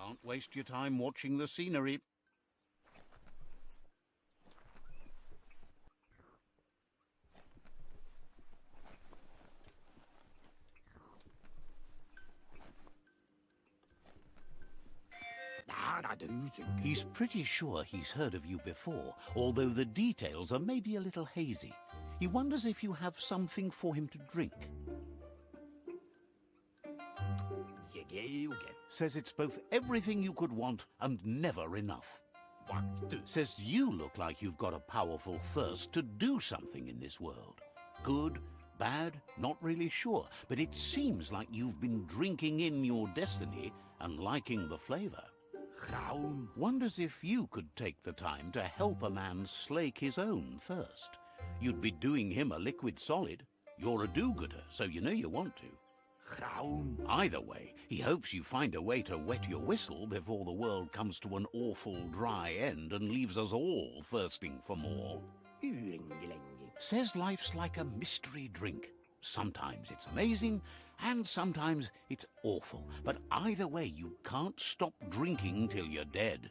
Can't waste your time watching the scenery. He's pretty sure he's heard of you before, although the details are maybe a little hazy. He wonders if you have something for him to drink. Says it's both everything you could want and never enough. Says you look like you've got a powerful thirst to do something in this world. Good, bad, not really sure, but it seems like you've been drinking in your destiny and liking the flavor. Wonders if you could take the time to help a man slake his own thirst. You'd be doing him a liquid solid. You're a do-gooder, so you know you want to. Either way, he hopes you find a way to wet your whistle before the world comes to an awful dry end and leaves us all thirsting for more. Says life's like a mystery drink. Sometimes it's amazing, and sometimes it's awful. But either way, you can't stop drinking till you're dead.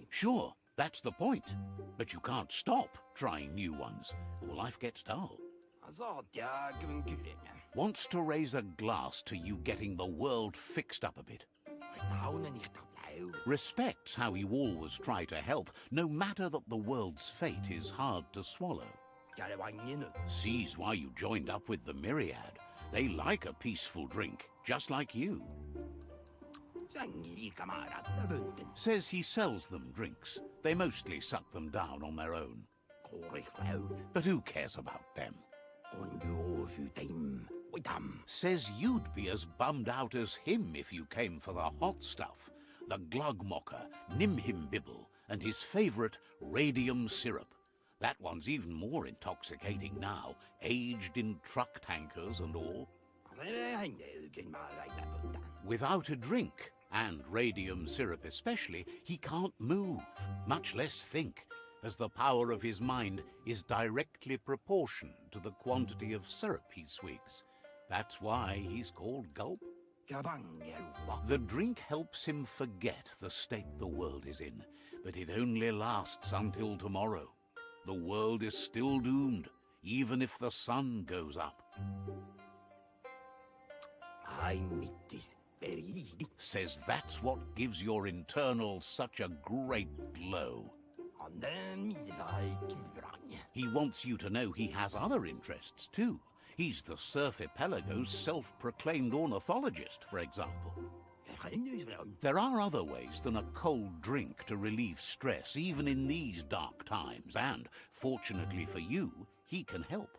Sure, that's the point. But you can't stop trying new ones, or life gets dull. Wants to raise a glass to you getting the world fixed up a bit. Respects how you always try to help, no matter that the world's fate is hard to swallow. Sees why you joined up with the Myriad. They like a peaceful drink, just like you. Says he sells them drinks. They mostly suck them down on their own. But who cares about them? Says you'd be as bummed out as him if you came for the hot stuff. The glugmocker, Nimhimbibble, and his favourite radium syrup. That one's even more intoxicating now, aged in truck tankers and all. Without a drink, and radium syrup especially, he can't move, much less think, as the power of his mind is directly proportioned to the quantity of syrup he swigs. That's why he's called Gulp. The drink helps him forget the state the world is in, but it only lasts until tomorrow. The world is still doomed, even if the sun goes up. Says that's what gives your internal such a great glow. He wants you to know he has other interests too. He's the Surfipelago's self-proclaimed ornithologist, for example. There are other ways than a cold drink to relieve stress, even in these dark times, and, fortunately for you, he can help.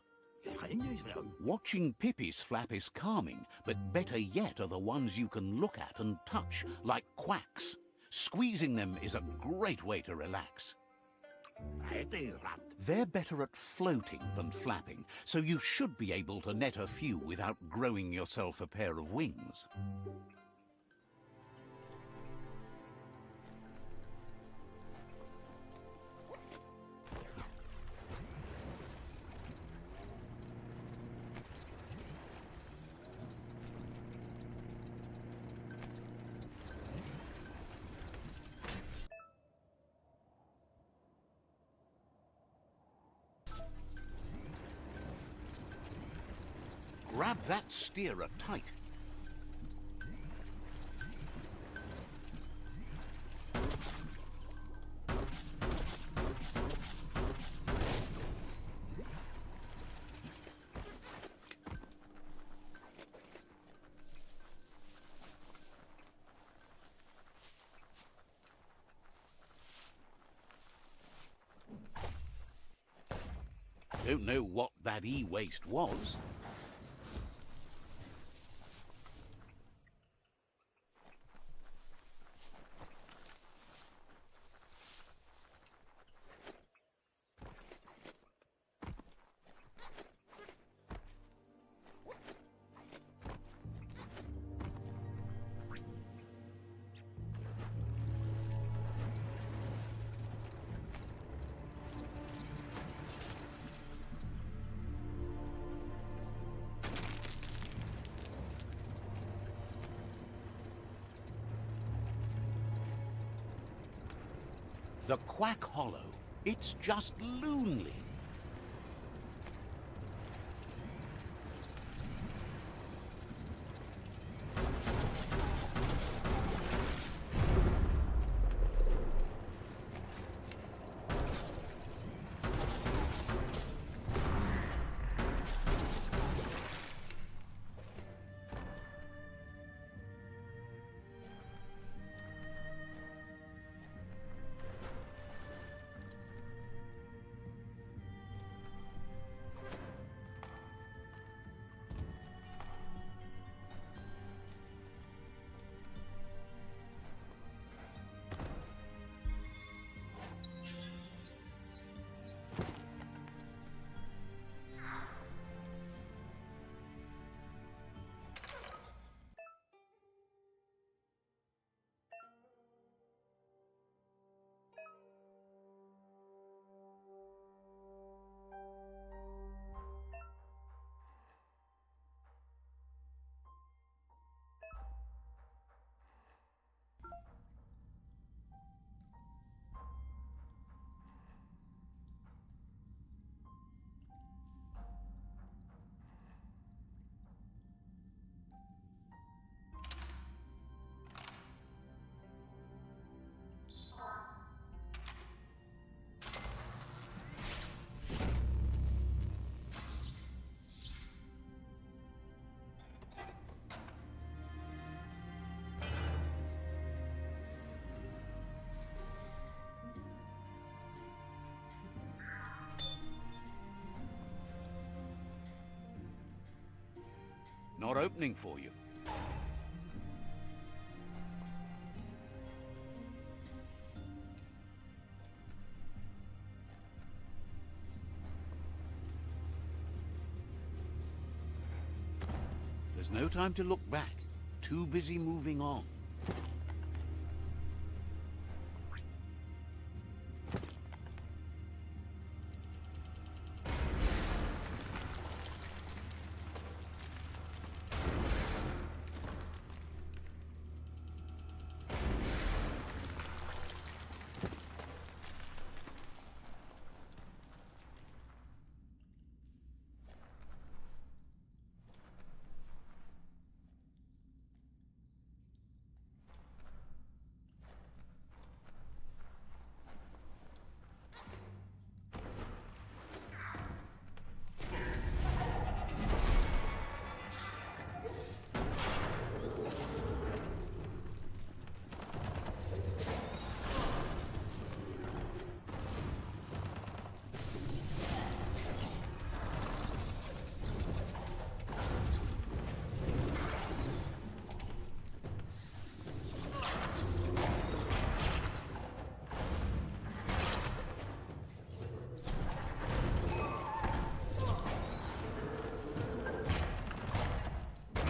Watching pippies flap is calming, but better yet are the ones you can look at and touch, like quacks. Squeezing them is a great way to relax. They're better at floating than flapping, so you should be able to net a few without growing yourself a pair of wings. Grab that steerer tight. Don't know what that e-waste was. The Quack Hollow. It's just lonely. Not opening for you. There's no time to look back. Too busy moving on.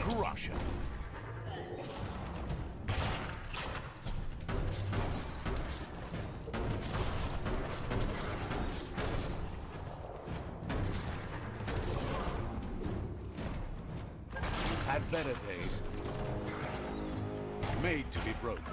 Crusher. You've had better days. Made to be broken.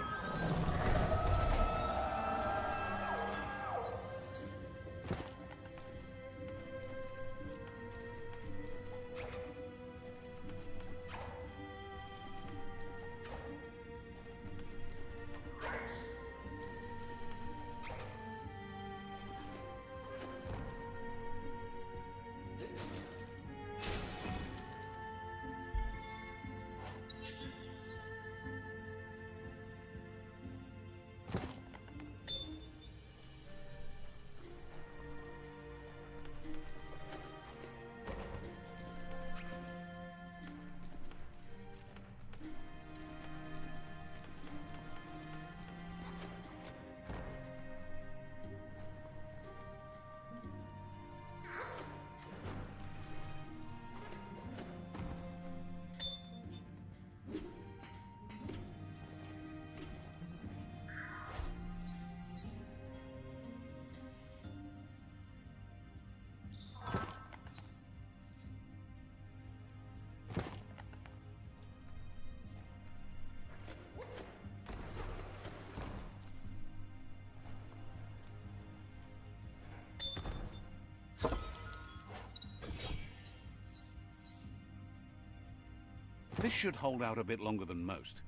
This should hold out a bit longer than most.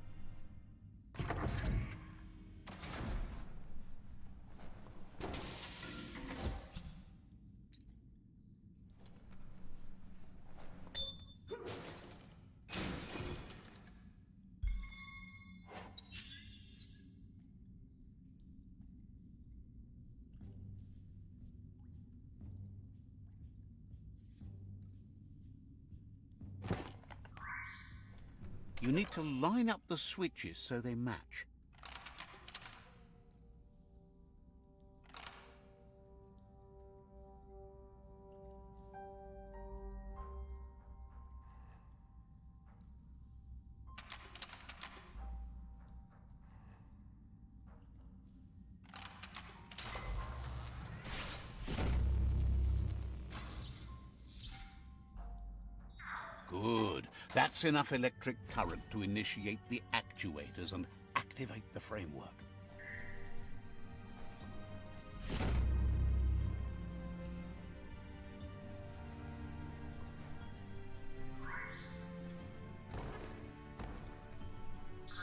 You need to line up the switches so they match. Good. That's enough electric current to initiate the actuators and activate the framework.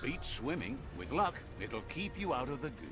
Beats swimming. With luck, it'll keep you out of the goo.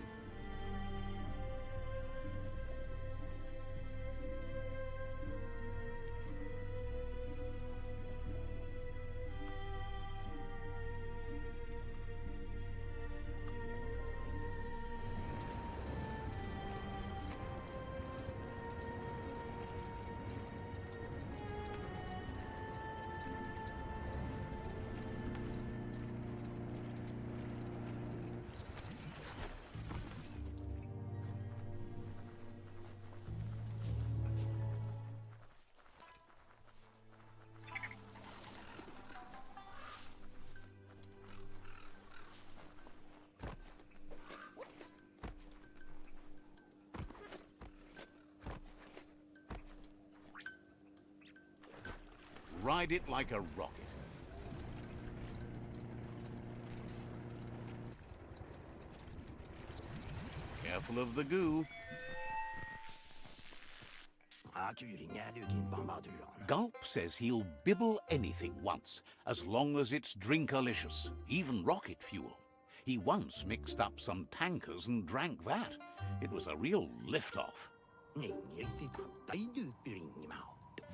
Ride it like a rocket. Careful of the goo. Gulp says he'll bibble anything once, as long as it's drinkalicious, even rocket fuel. He once mixed up some tankers and drank that. It was a real lift-off.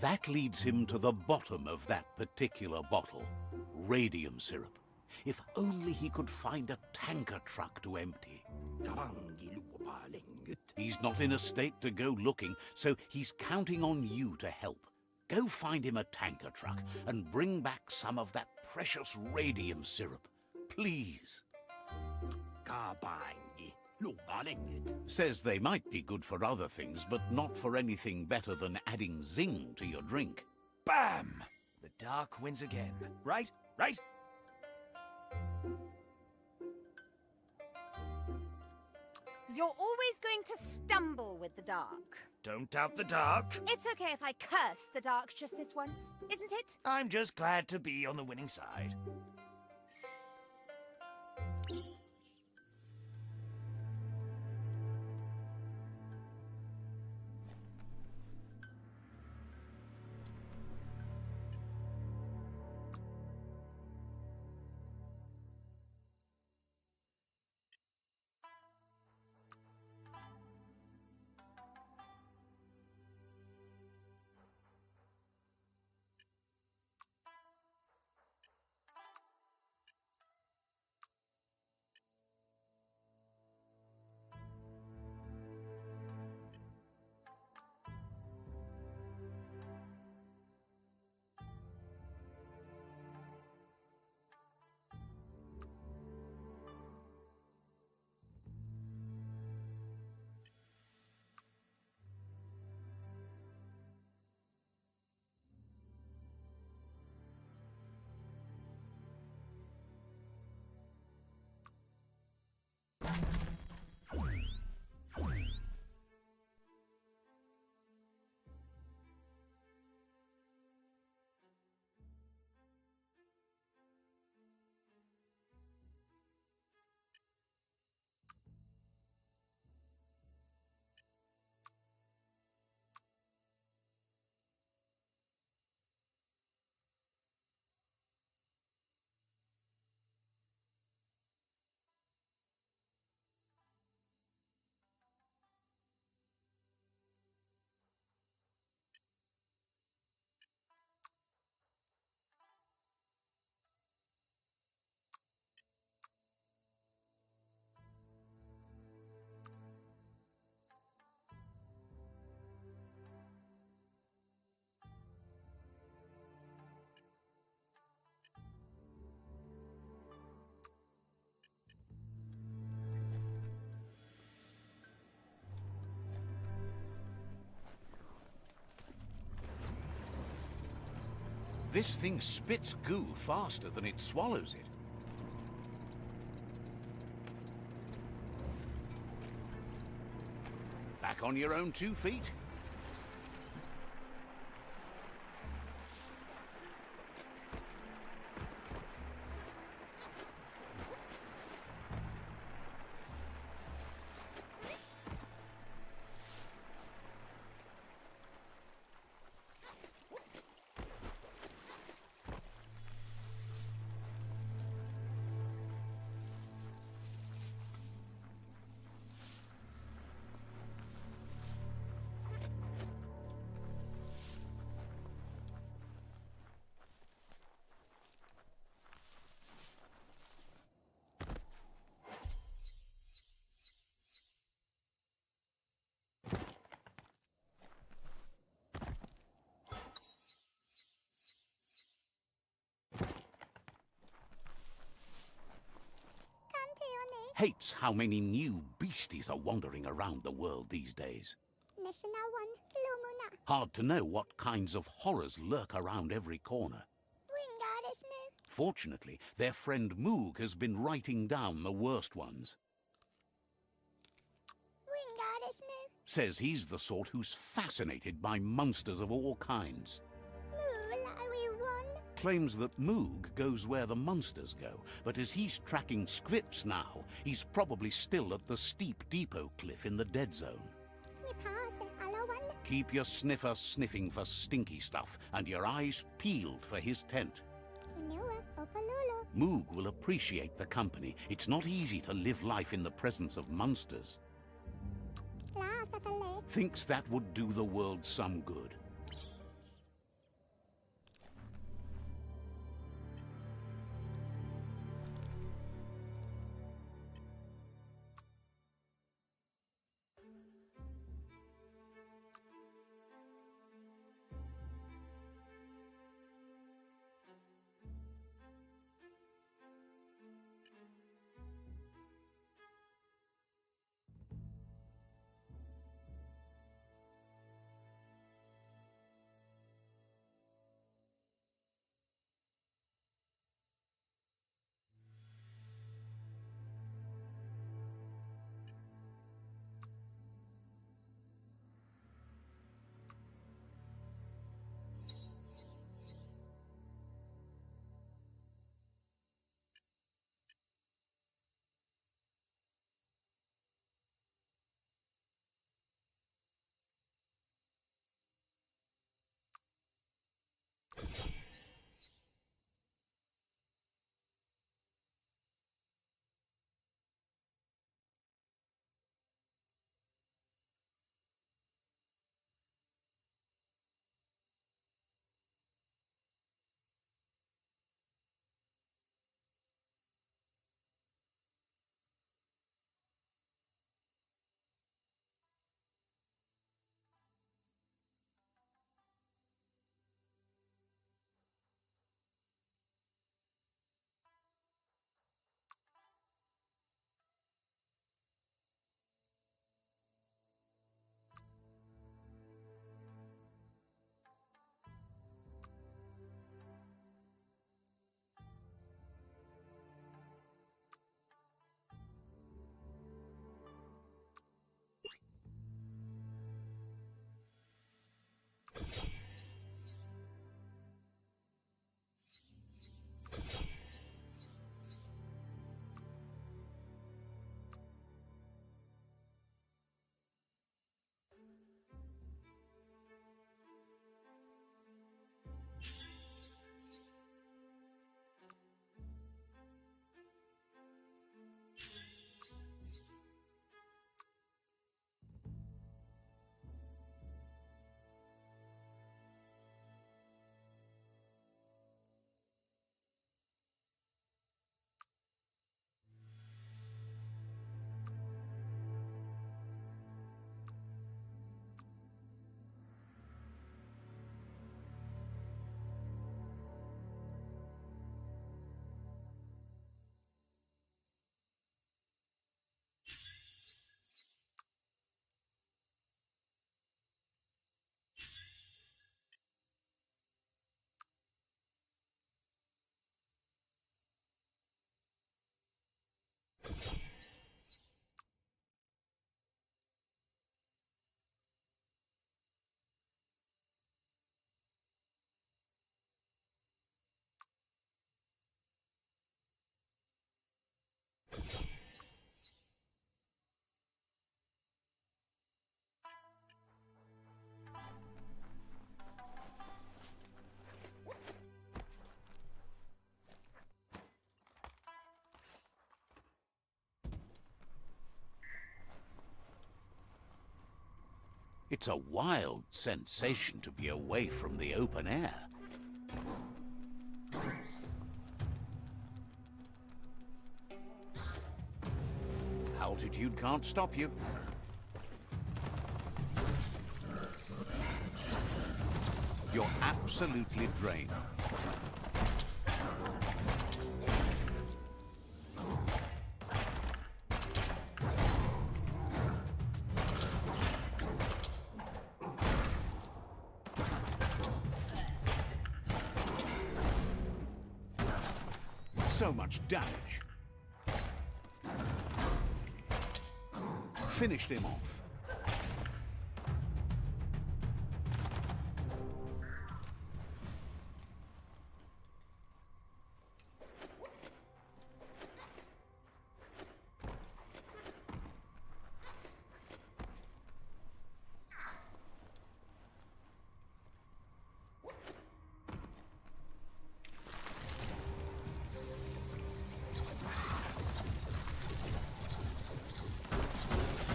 That leads him to the bottom of that particular bottle. Radium syrup. If only he could find a tanker truck to empty. He's not in a state to go looking, so he's counting on you to help. Go find him a tanker truck and bring back some of that precious radium syrup. Please. Says they might be good for other things, but not for anything better than adding zing to your drink. Bam! The dark wins again. Right? Right? You're always going to stumble with the dark. Don't doubt the dark. It's okay if I curse the dark just this once, isn't it? I'm just glad to be on the winning side. This thing spits goo faster than it swallows it. Back on your own 2 feet. Hates how many new beasties are wandering around the world these days. Hard to know what kinds of horrors lurk around every corner. Fortunately, their friend Moog has been writing down the worst ones. Says he's the sort who's fascinated by monsters of all kinds. Claims that Moog goes where the monsters go, but as he's tracking scripts now, he's probably still at the steep depot cliff in the dead zone. Keep your sniffer sniffing for stinky stuff and your eyes peeled for his tent. Moog will appreciate the company. It's not easy to live life in the presence of monsters. Thinks that would do the world some good. It's a wild sensation to be away from the open air. Altitude can't stop you. You're absolutely drained. So much damage. Finished him off.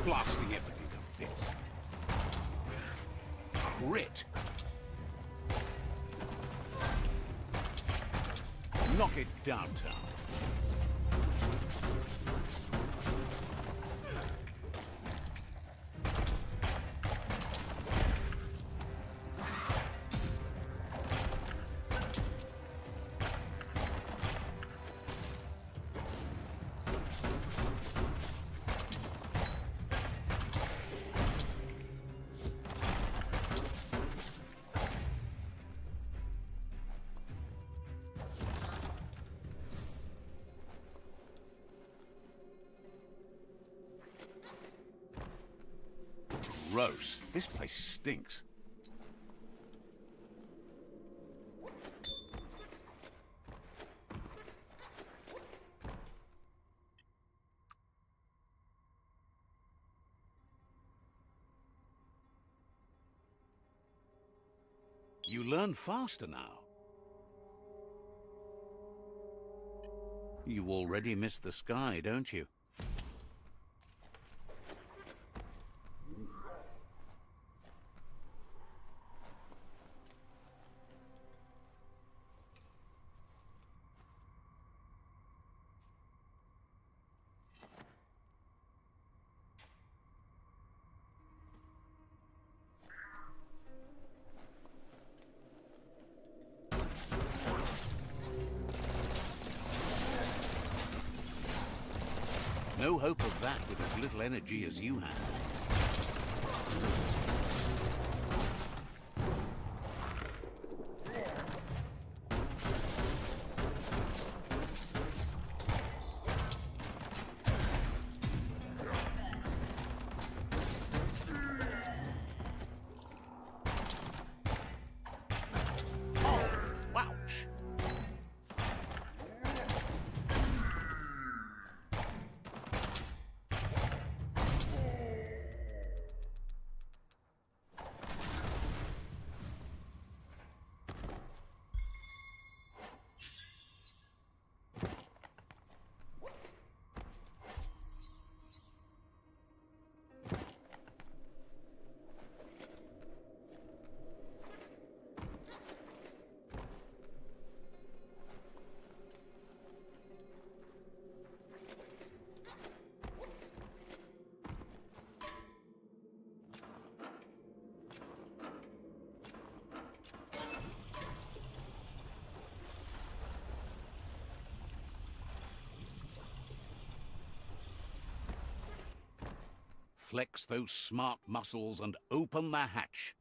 Blasting everything to bits. Crit. Knock it downtown. Gross. This place stinks. You learn faster now. You already miss the sky, don't you? No hope of that with as little energy as you have. Flex those smart muscles and open the hatch.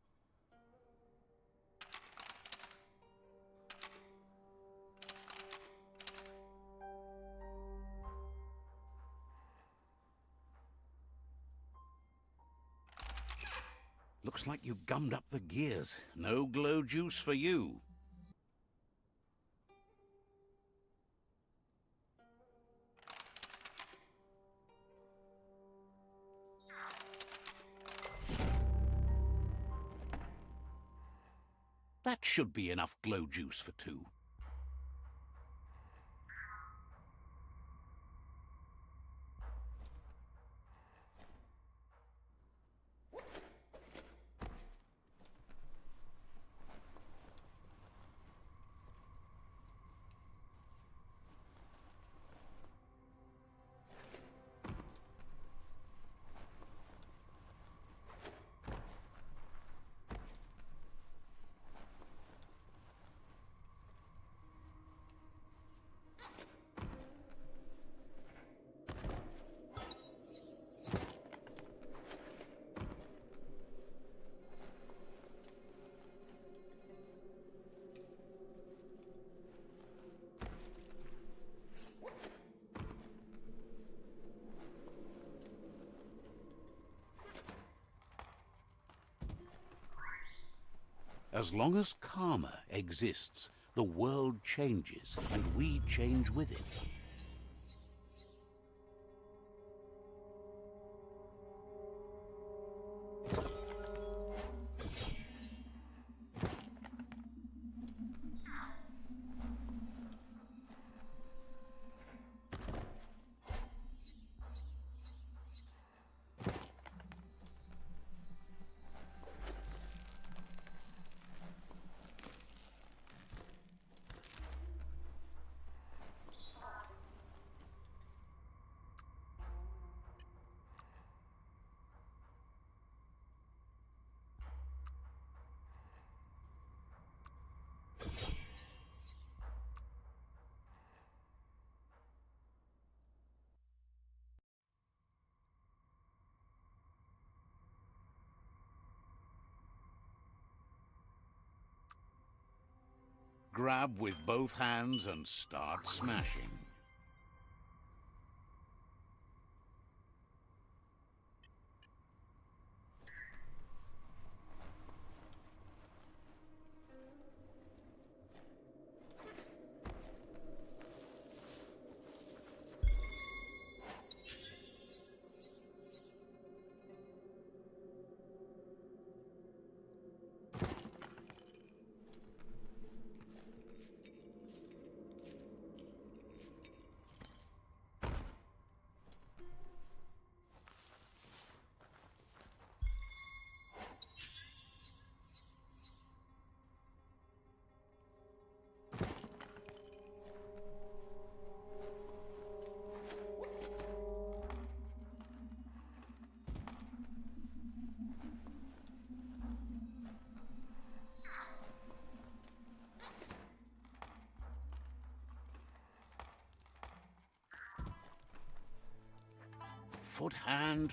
Looks like you gummed up the gears. No glow juice for you. That should be enough glow juice for two. As long as karma exists, the world changes, and we change with it. Grab with both hands and start smashing.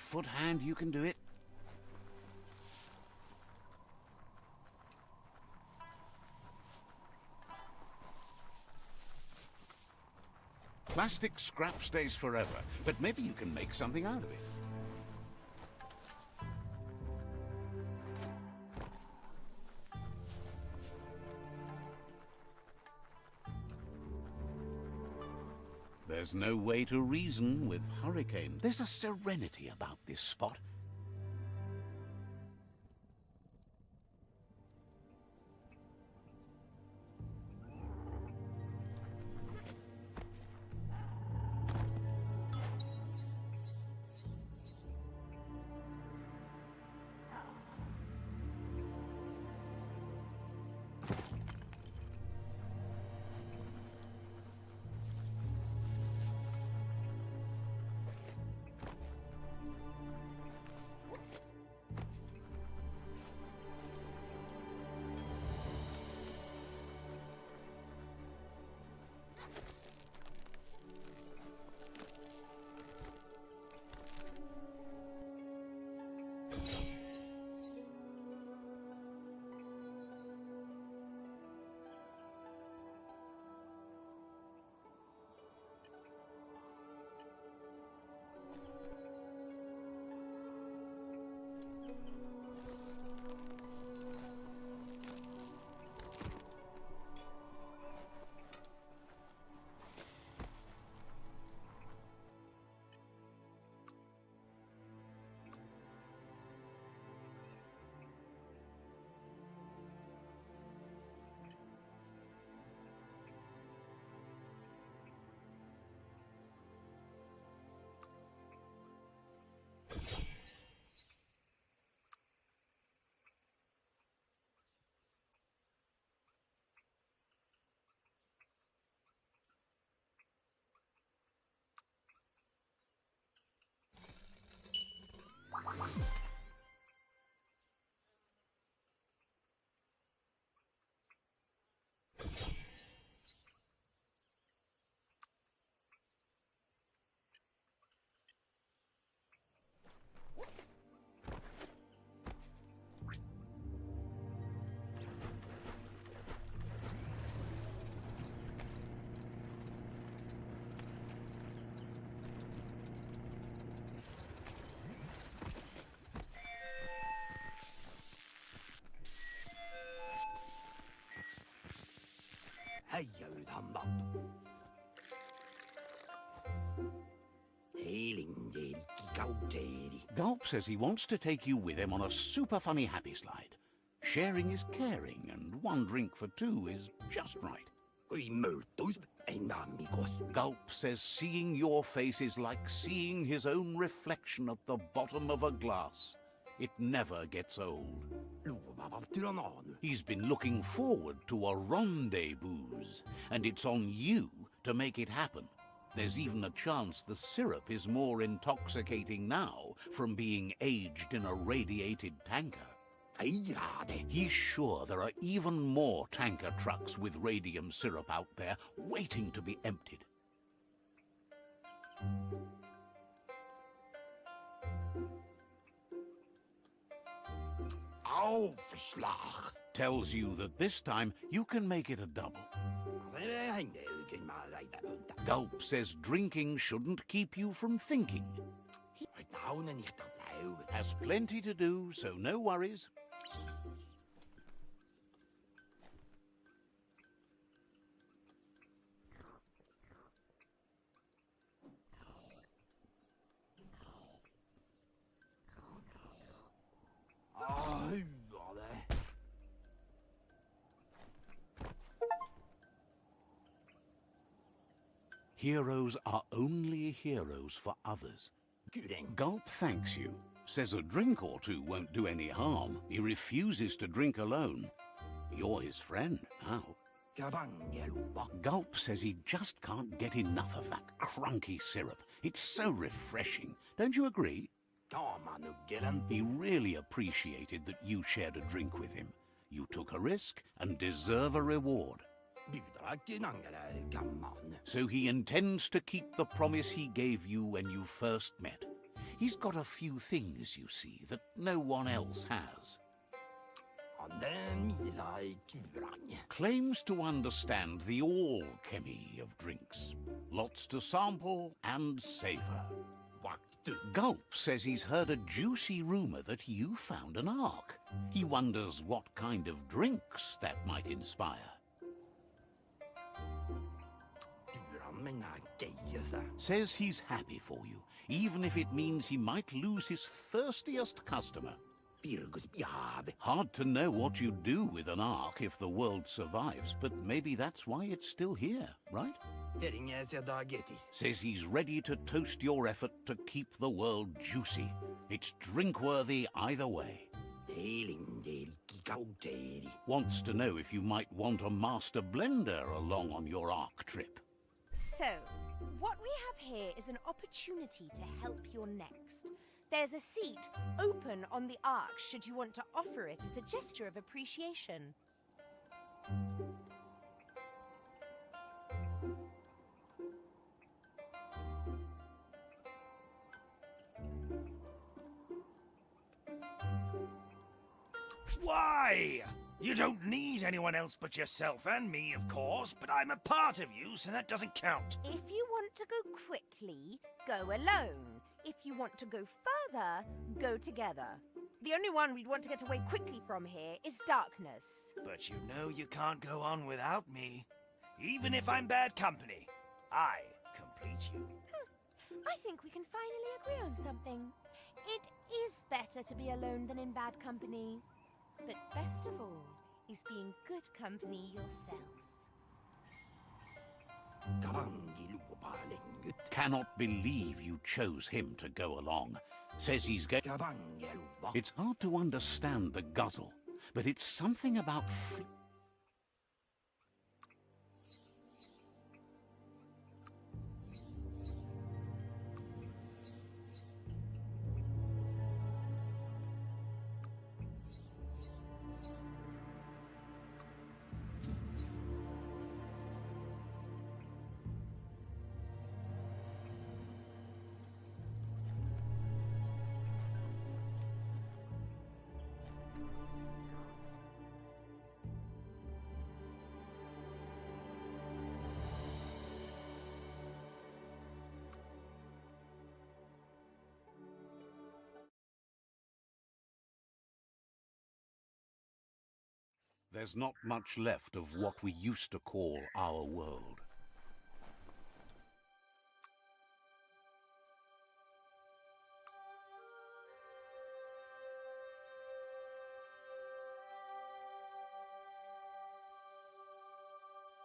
Foot hand, you can do it. Plastic scrap stays forever, but maybe you can make something out of it. There's no way to reason with Hurricane. There's a serenity about this spot. Gulp says he wants to take you with him on a super funny happy slide. Sharing is caring, and one drink for two is just right. Gulp says seeing your face is like seeing his own reflection at the bottom of a glass. It never gets old. He's been looking forward to a rendezvous, and it's on you to make it happen. There's even a chance the syrup is more intoxicating now from being aged in a radiated tanker. He's sure there are even more tanker trucks with radium syrup out there waiting to be emptied. Aufschlag. Tells you that this time you can make it a double. Gulp says drinking shouldn't keep you from thinking. Has plenty to do, so no worries. Heroes are only heroes for others. Gulp thanks you, says a drink or two won't do any harm. He refuses to drink alone. You're his friend now. Gulp says he just can't get enough of that crunky syrup. It's so refreshing. Don't you agree? He really appreciated that you shared a drink with him. You took a risk and deserve a reward. So he intends to keep the promise he gave you when you first met. He's got a few things, you see, that no one else has. Claims to understand the alchemy of drinks. Lots to sample and savor. Gulp says he's heard a juicy rumor that you found an ark. He wonders what kind of drinks that might inspire. Says he's happy for you, even if it means he might lose his thirstiest customer. Hard to know what you'd do with an ark if the world survives, but maybe that's why it's still here, right? Says he's ready to toast your effort to keep the world juicy. It's drink-worthy either way. Wants to know if you might want a master blender along on your ark trip. So, what we have here is an opportunity to help your next. There's a seat open on the ark should you want to offer it as a gesture of appreciation. Why? You don't need anyone else but yourself and me, of course, but I'm a part of you, so that doesn't count. If you want to go quickly, go alone. If you want to go further, go together. The only one we'd want to get away quickly from here is darkness. But you know you can't go on without me. Even if I'm bad company, I complete you. I think we can finally agree on something. It is better to be alone than in bad company. But best of all is being good company yourself. Cannot believe you chose him to go along. Says he's going. It's hard to understand the guzzle, but it's something about there's not much left of what we used to call our world.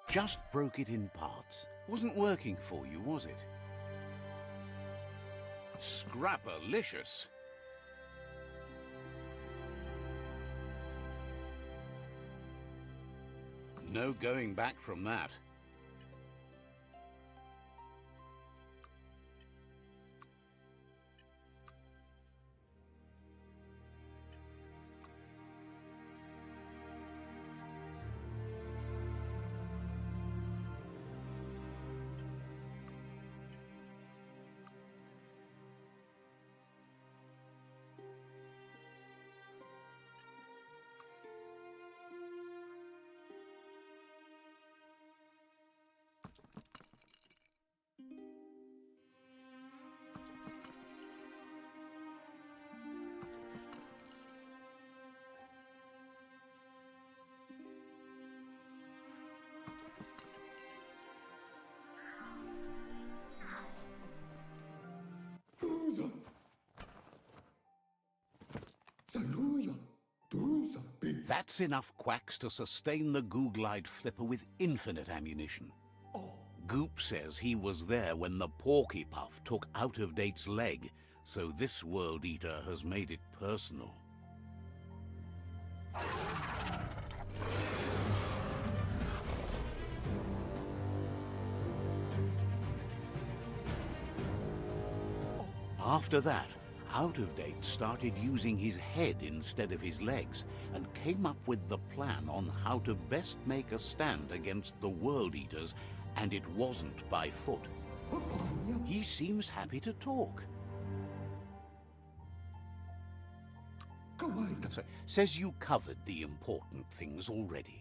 Just broke it in parts. Wasn't working for you, was it? Scrapalicious. No going back from that. That's enough quacks to sustain the Googlide Flipper with infinite ammunition. Goop says he was there when the Porky Puff took Out-of-Date's leg, so this World Eater has made it personal. After that, Out-of-Date started using his head instead of his legs and came up with the plan on how to best make a stand against the World Eaters, and it wasn't by foot. He seems happy to talk. So, says you covered the important things already.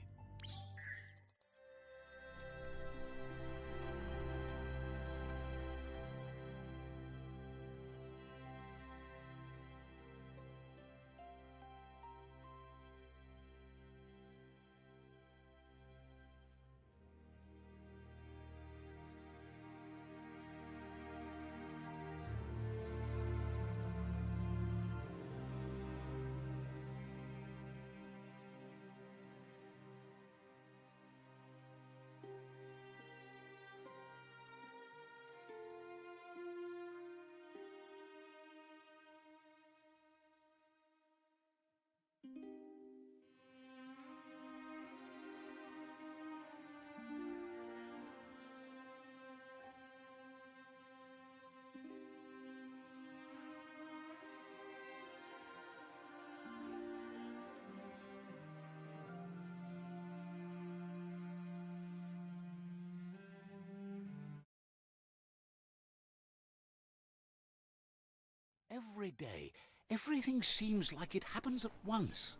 Every day, everything seems like it happens at once.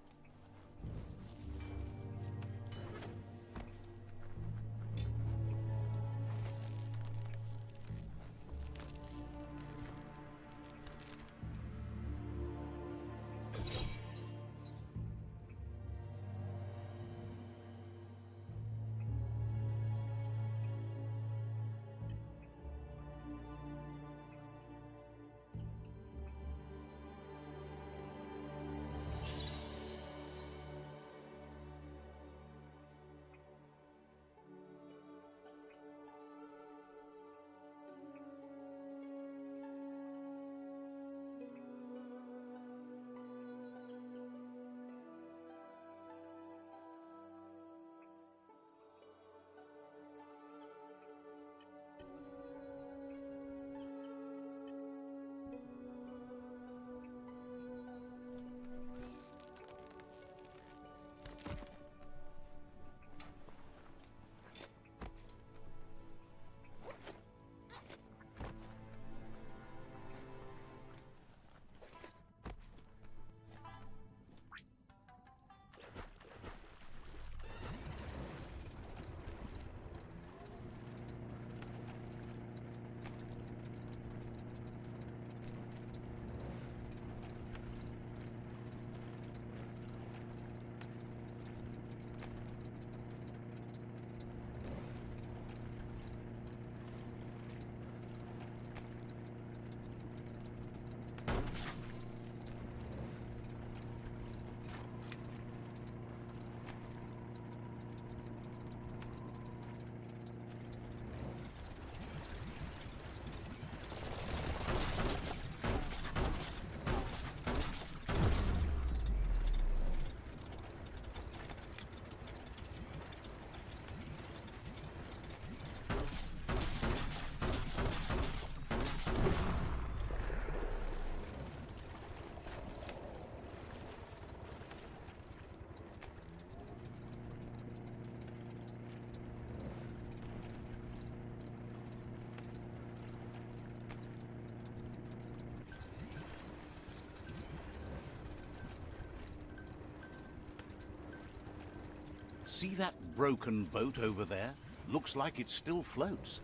See that broken boat over there? Looks like it still floats.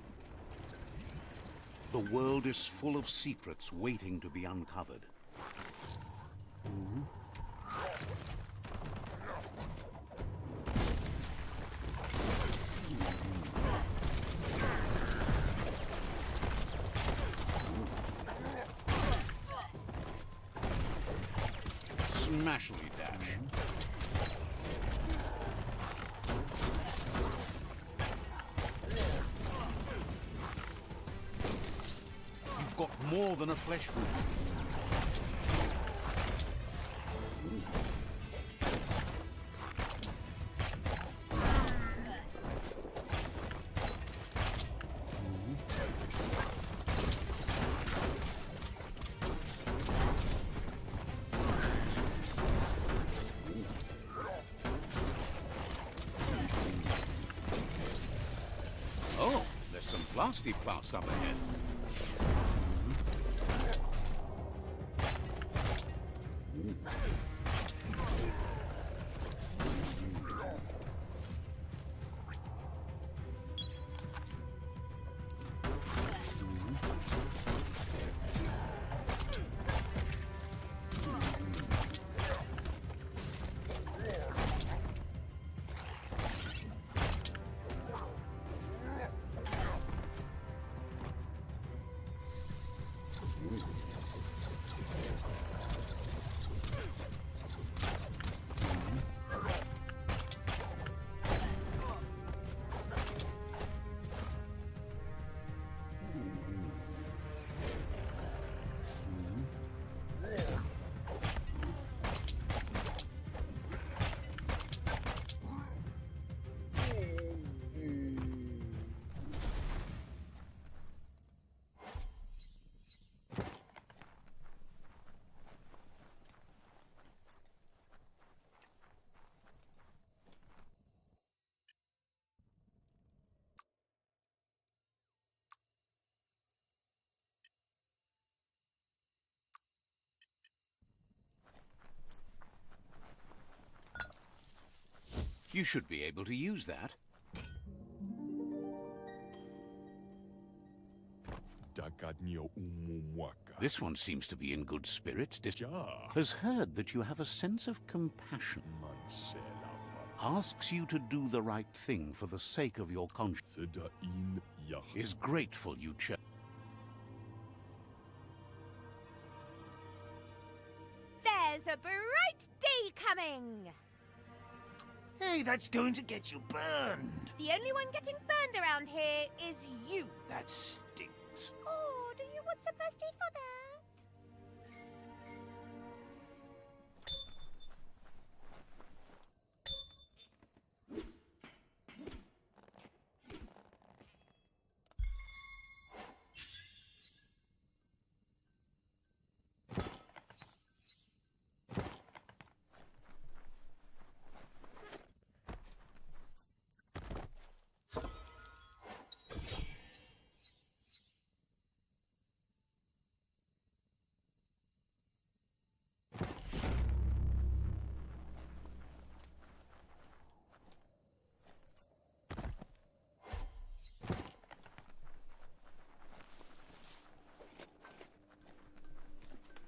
The world is full of secrets waiting to be uncovered. Smashly dash. You've got more than a flesh wound. Oh, there's some plastic parts up ahead. You should be able to use that. This one seems to be in good spirits. Has heard that you have a sense of compassion. Asks you to do the right thing for the sake of your conscience. Is grateful you chose. There's a bright day coming! Hey, that's going to get you burned. The only one getting burned around here is you. That stinks. Oh, do you want some first aid for that?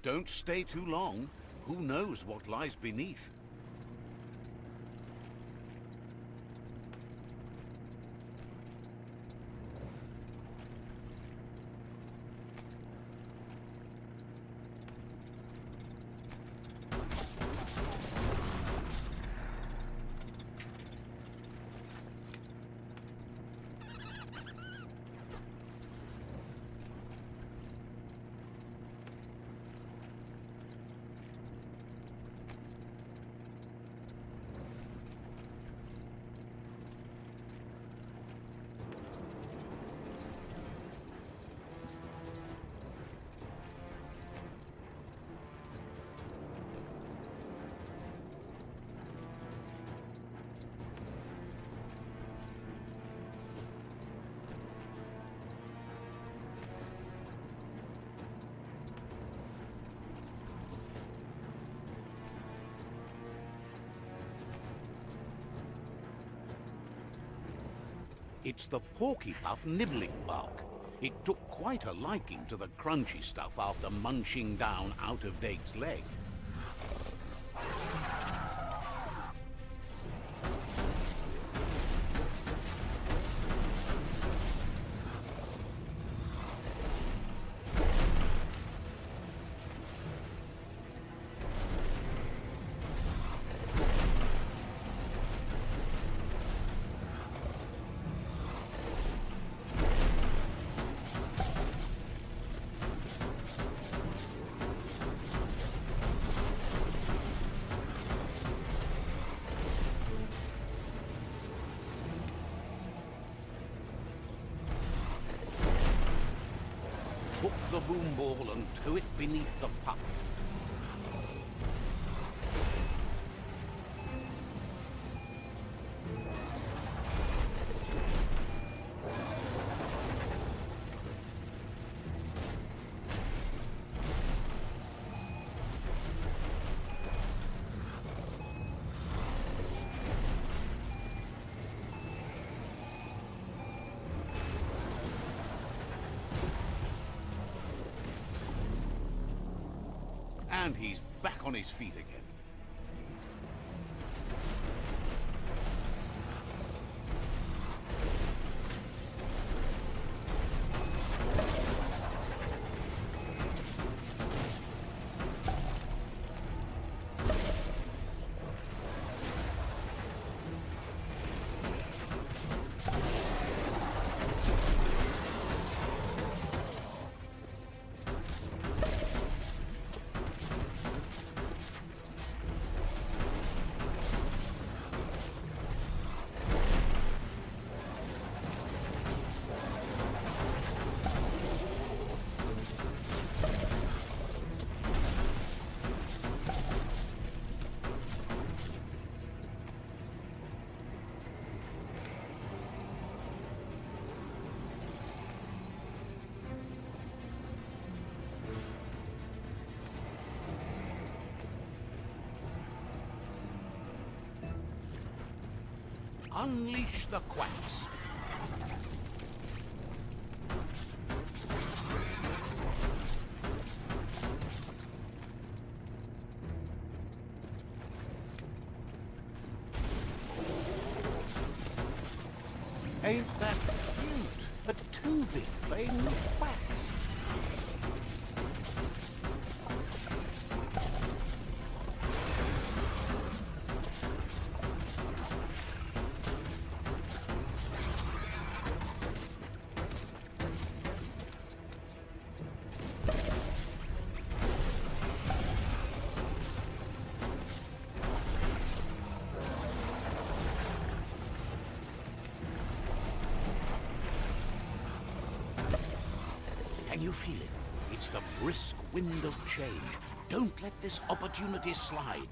Don't stay too long. Who knows what lies beneath? It's the porky-puff nibbling bug. It took quite a liking to the crunchy stuff after munching down out-of-date's leg. Hook the boom ball and tow it beneath the puff. And he's back on his feet again. Unleash the quacks. Ain't that cute? A two-bit playing with quacks. Can you feel it? It's the brisk wind of change. Don't let this opportunity slide.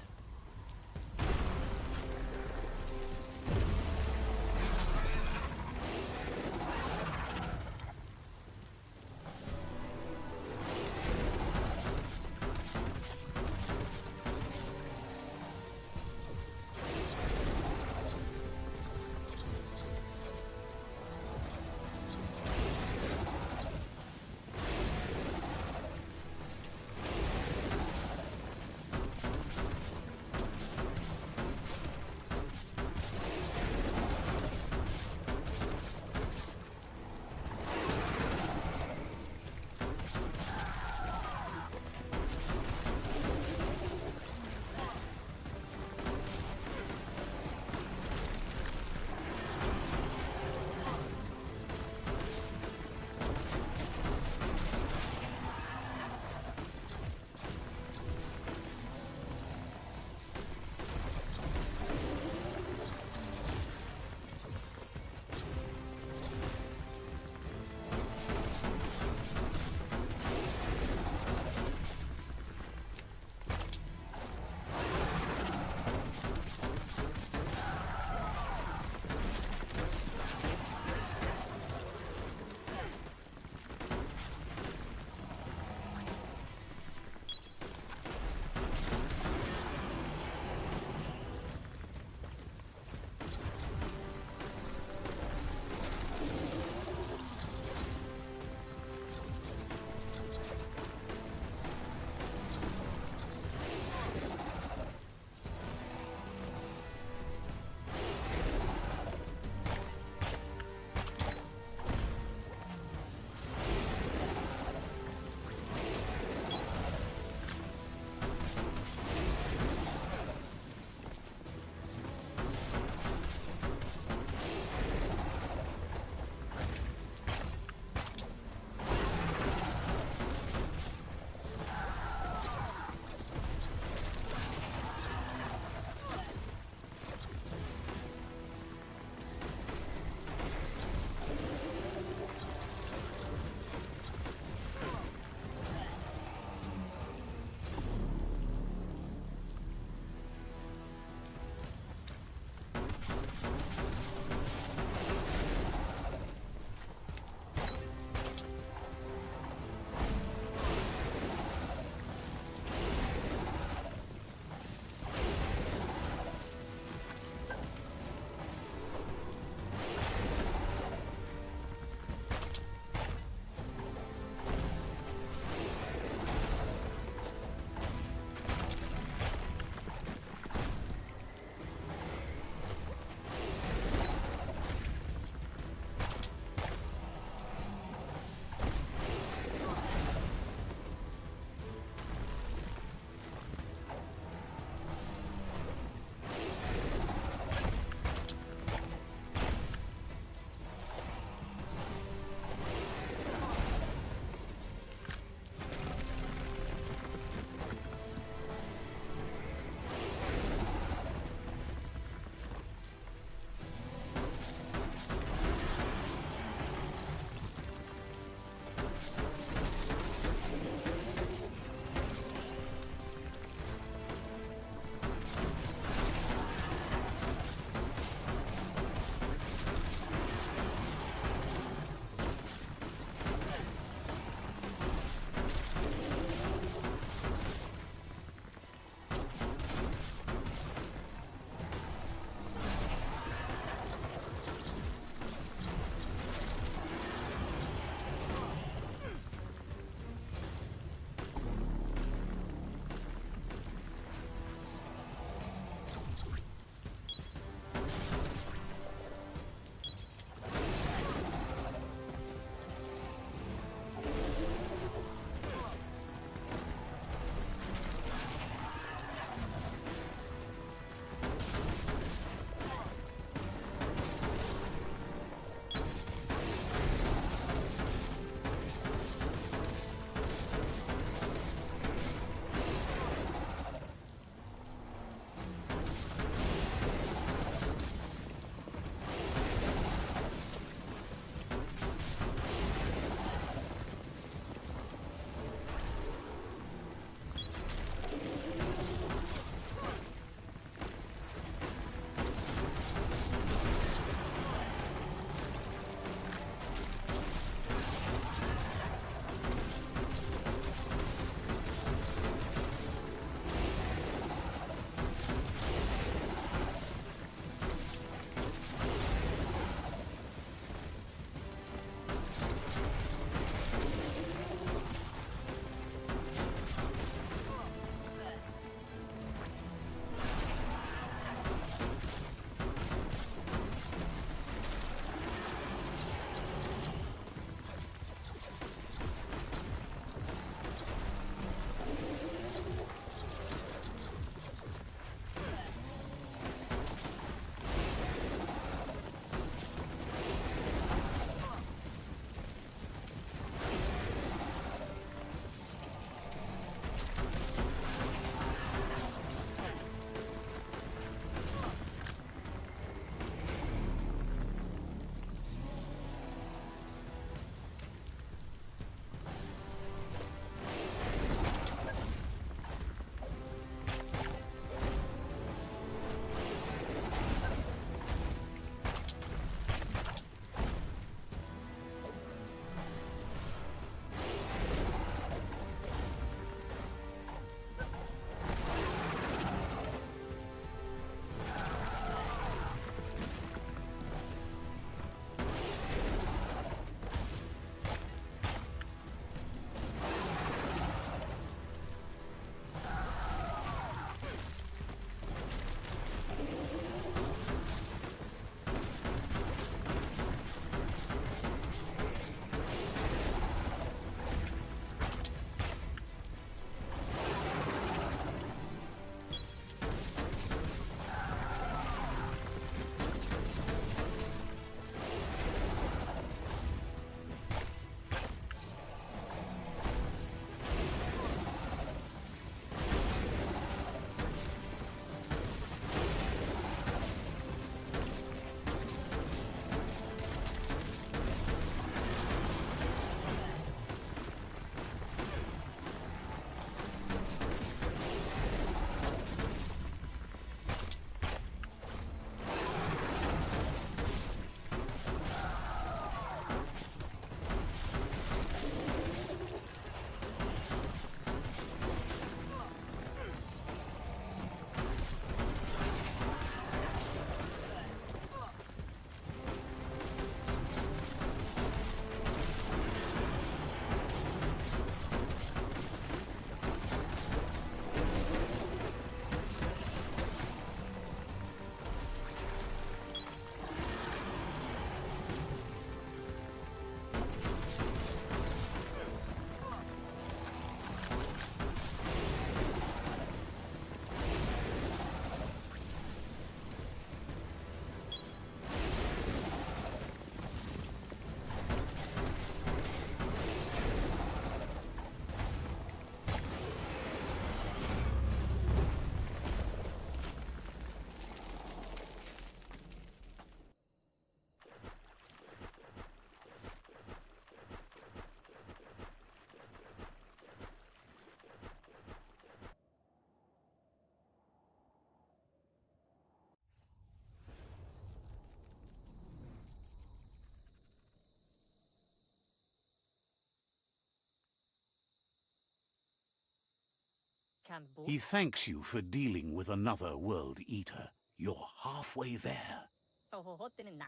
He thanks you for dealing with another world eater. You're halfway there.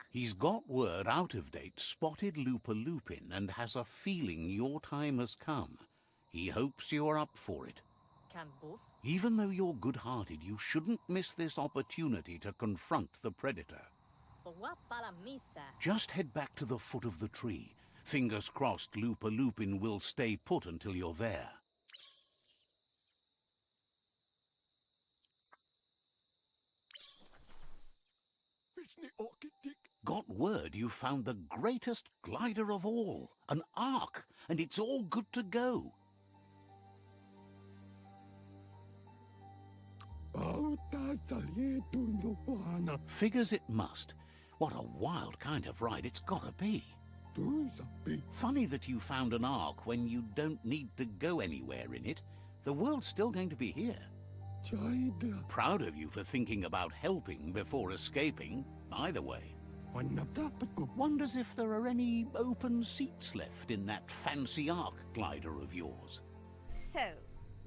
He's got word out of date spotted Lupin and has a feeling your time has come. He hopes you're up for it. Even though you're good-hearted, you shouldn't miss this opportunity to confront the predator. Just head back to the foot of the tree. Fingers crossed Lupin will stay put until you're there. Got word you found the greatest glider of all, an Ark, and it's all good to go. Figures it must. What a wild kind of ride it's gotta be. Funny that you found an Ark when you don't need to go anywhere in it. The world's still going to be here. Proud of you for thinking about helping before escaping, either way. Wonders if there are any open seats left in that fancy Ark glider of yours. So,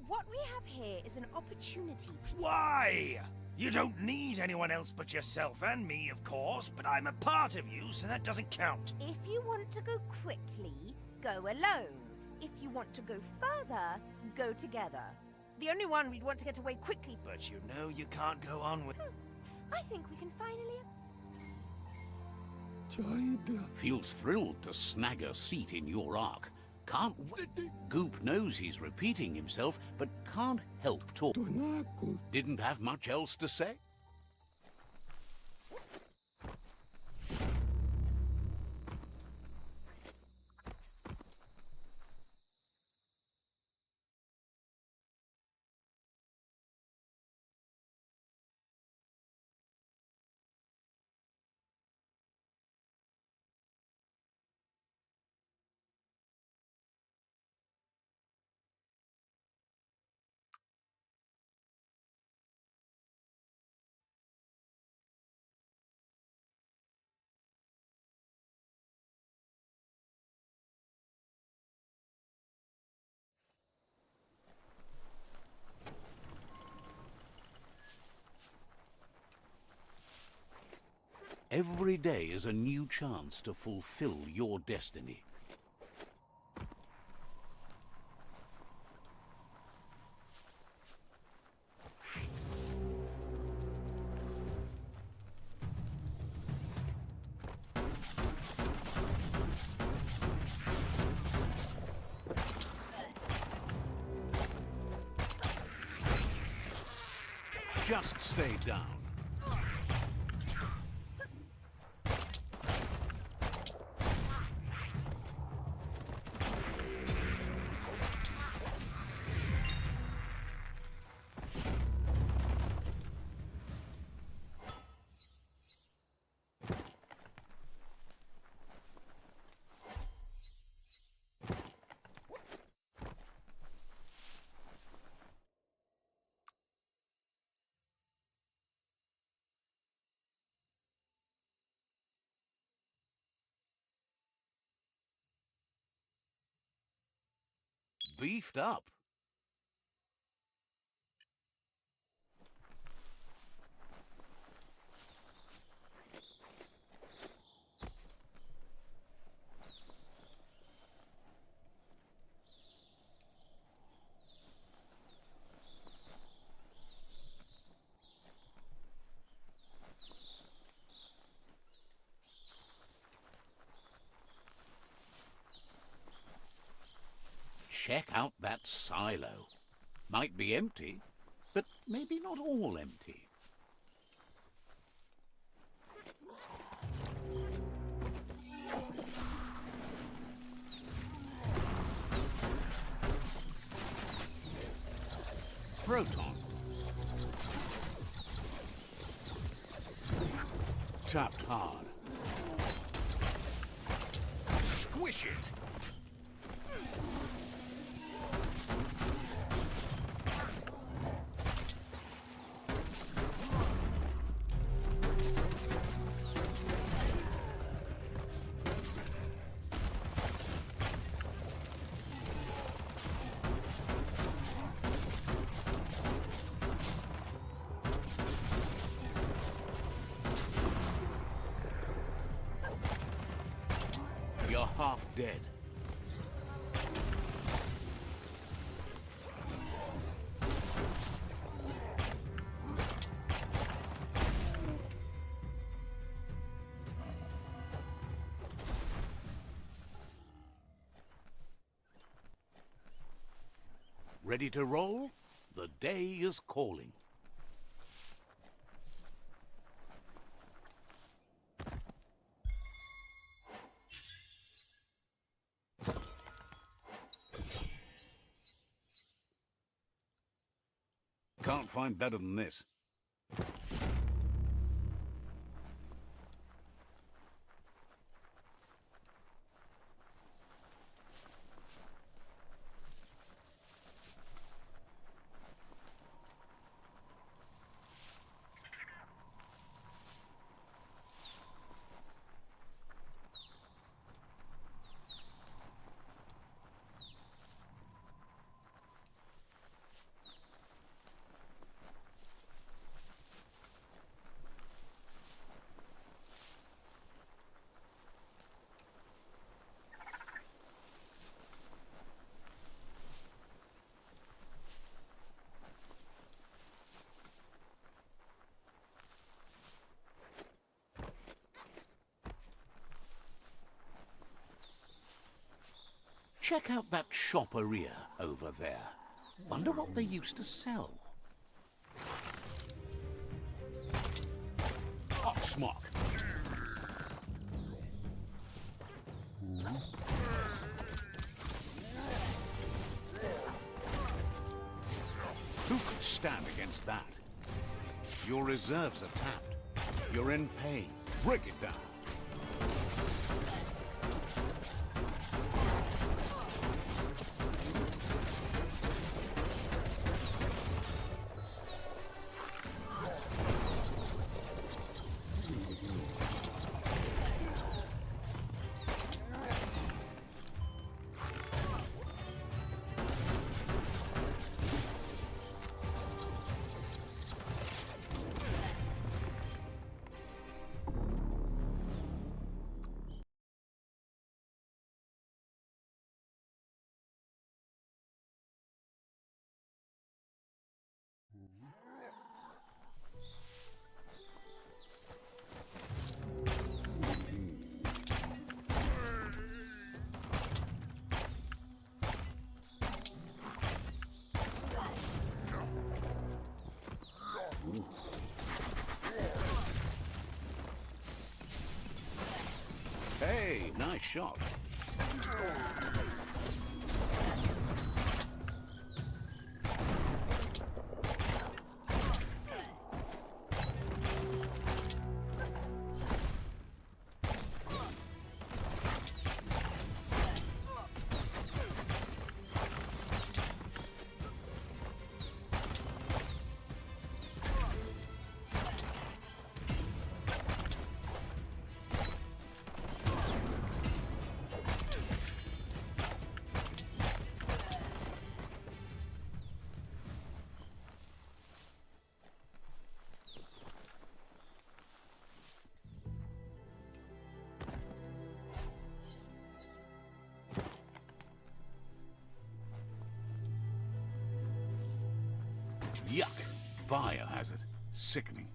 what we have here is an opportunity to... Why? You don't need anyone else but yourself and me, of course, but I'm a part of you, so that doesn't count. If you want to go quickly, go alone. If you want to go further, go together. The only one we'd want to get away quickly... But you know you can't go on with... I think we can finally... Feels thrilled to snag a seat in your Ark. Can't... Goop knows he's repeating himself, but can't help talk. Didn't have much else to say? Every day is a new chance to fulfill your destiny. Just stay down. Beefed up. Check out that silo. Might be empty, but maybe not all empty. Proton. Tapped hard. Squish it. are half dead. Ready to roll? The day is calling. Can't find better than this. Check out that shopperia over there. Wonder what they used to sell. Oxmock. Who could stand against that? Your reserves are tapped. You're in pain. Break it down. Hey, nice shot. Yuck! Biohazard. Sickening.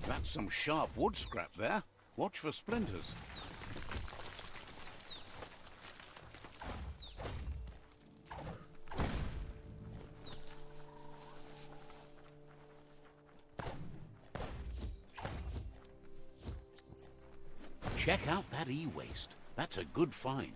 That's some sharp wood scrap there. Watch for splinters. check out that e-waste. That's a good find.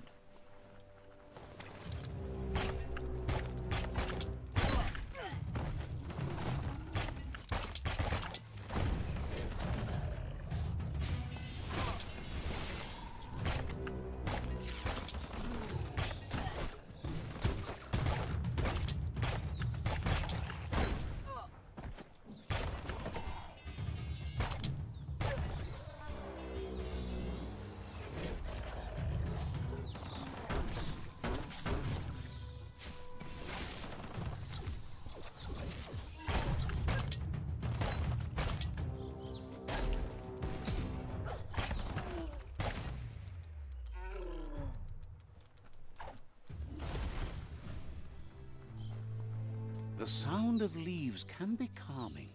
The sound of leaves can be calming.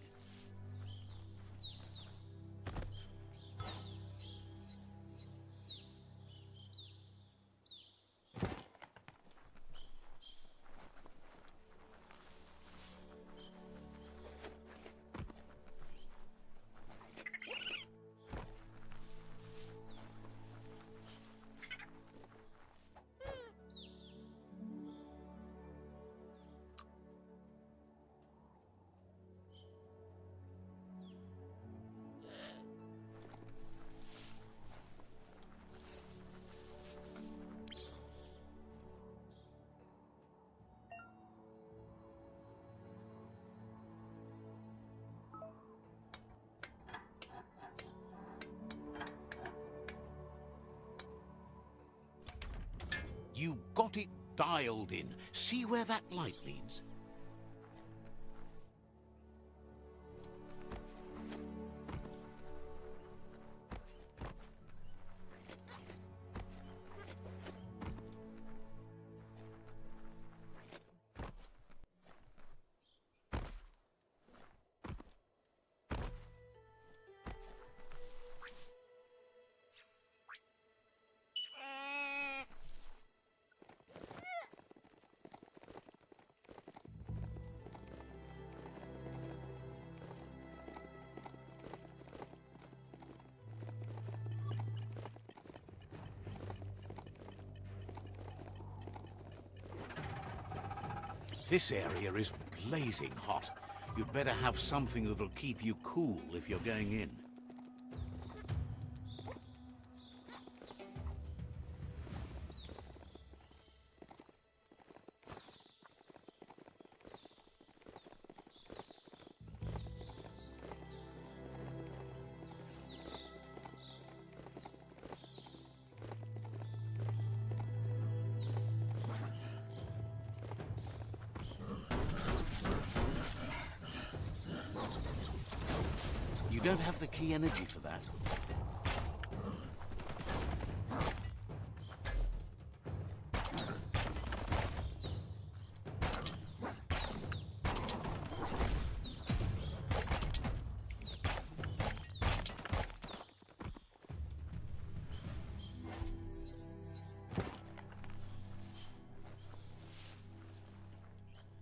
You got it dialed in. See where that light leads? This area is blazing hot. You'd better have something that'll keep you cool if you're going in. You don't have the key energy for that.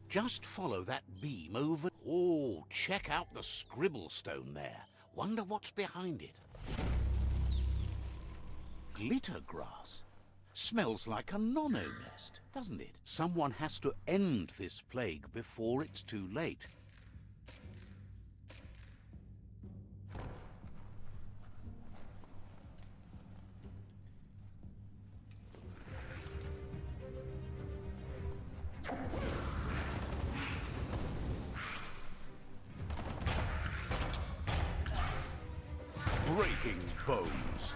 Just follow that beam over. Oh, check out the scribble stone there. Wonder what's behind it. Glitter grass. Smells like a nono nest, doesn't it? Someone has to end this plague before it's too late. Breaking bones.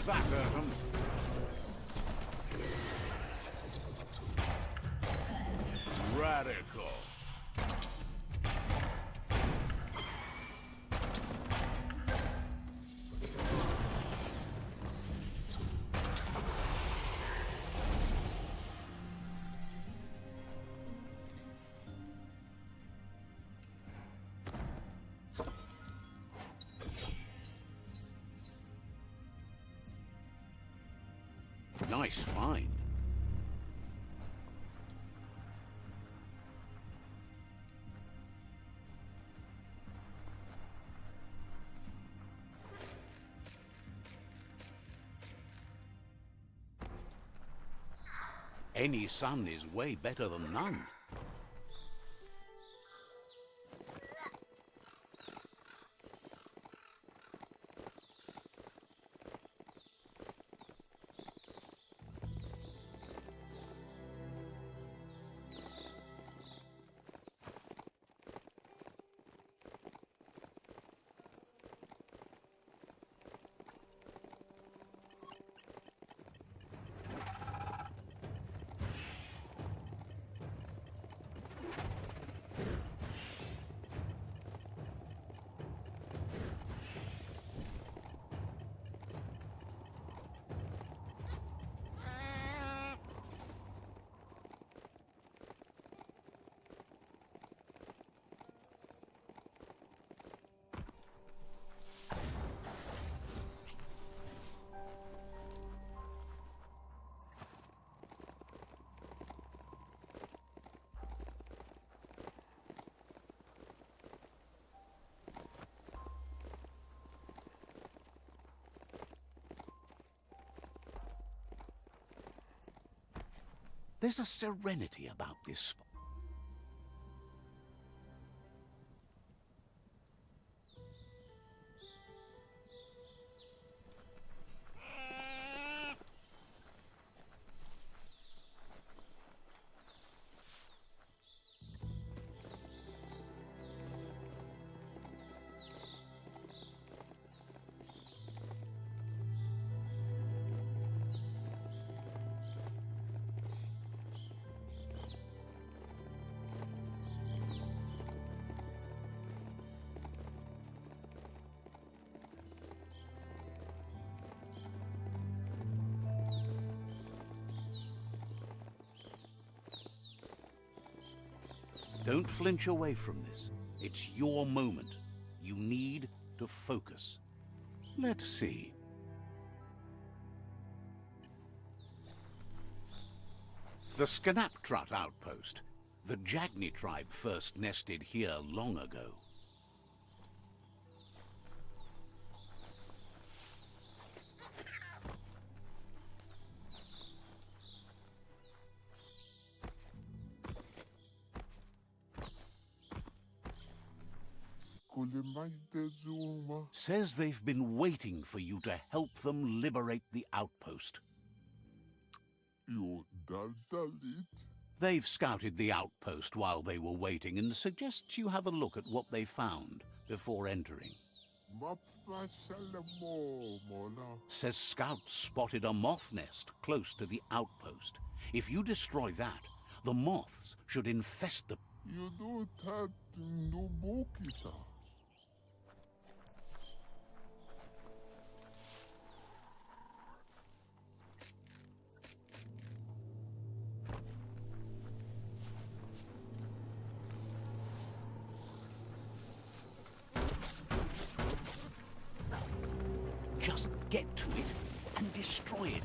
that hurt 'em. Radical. Nice find. Any sun is way better than none. There's a serenity about this spot. Don't flinch away from this. It's your moment. You need to focus. Let's see. The Skanaptrut outpost. The Jagni tribe first nested here long ago. Says they've been waiting for you to help them liberate the outpost. They've scouted the outpost while they were waiting and suggests you have a look at what they found before entering. Says scouts spotted a moth nest close to the outpost. If you destroy that, the moths should infest the... Just get to it and destroy it.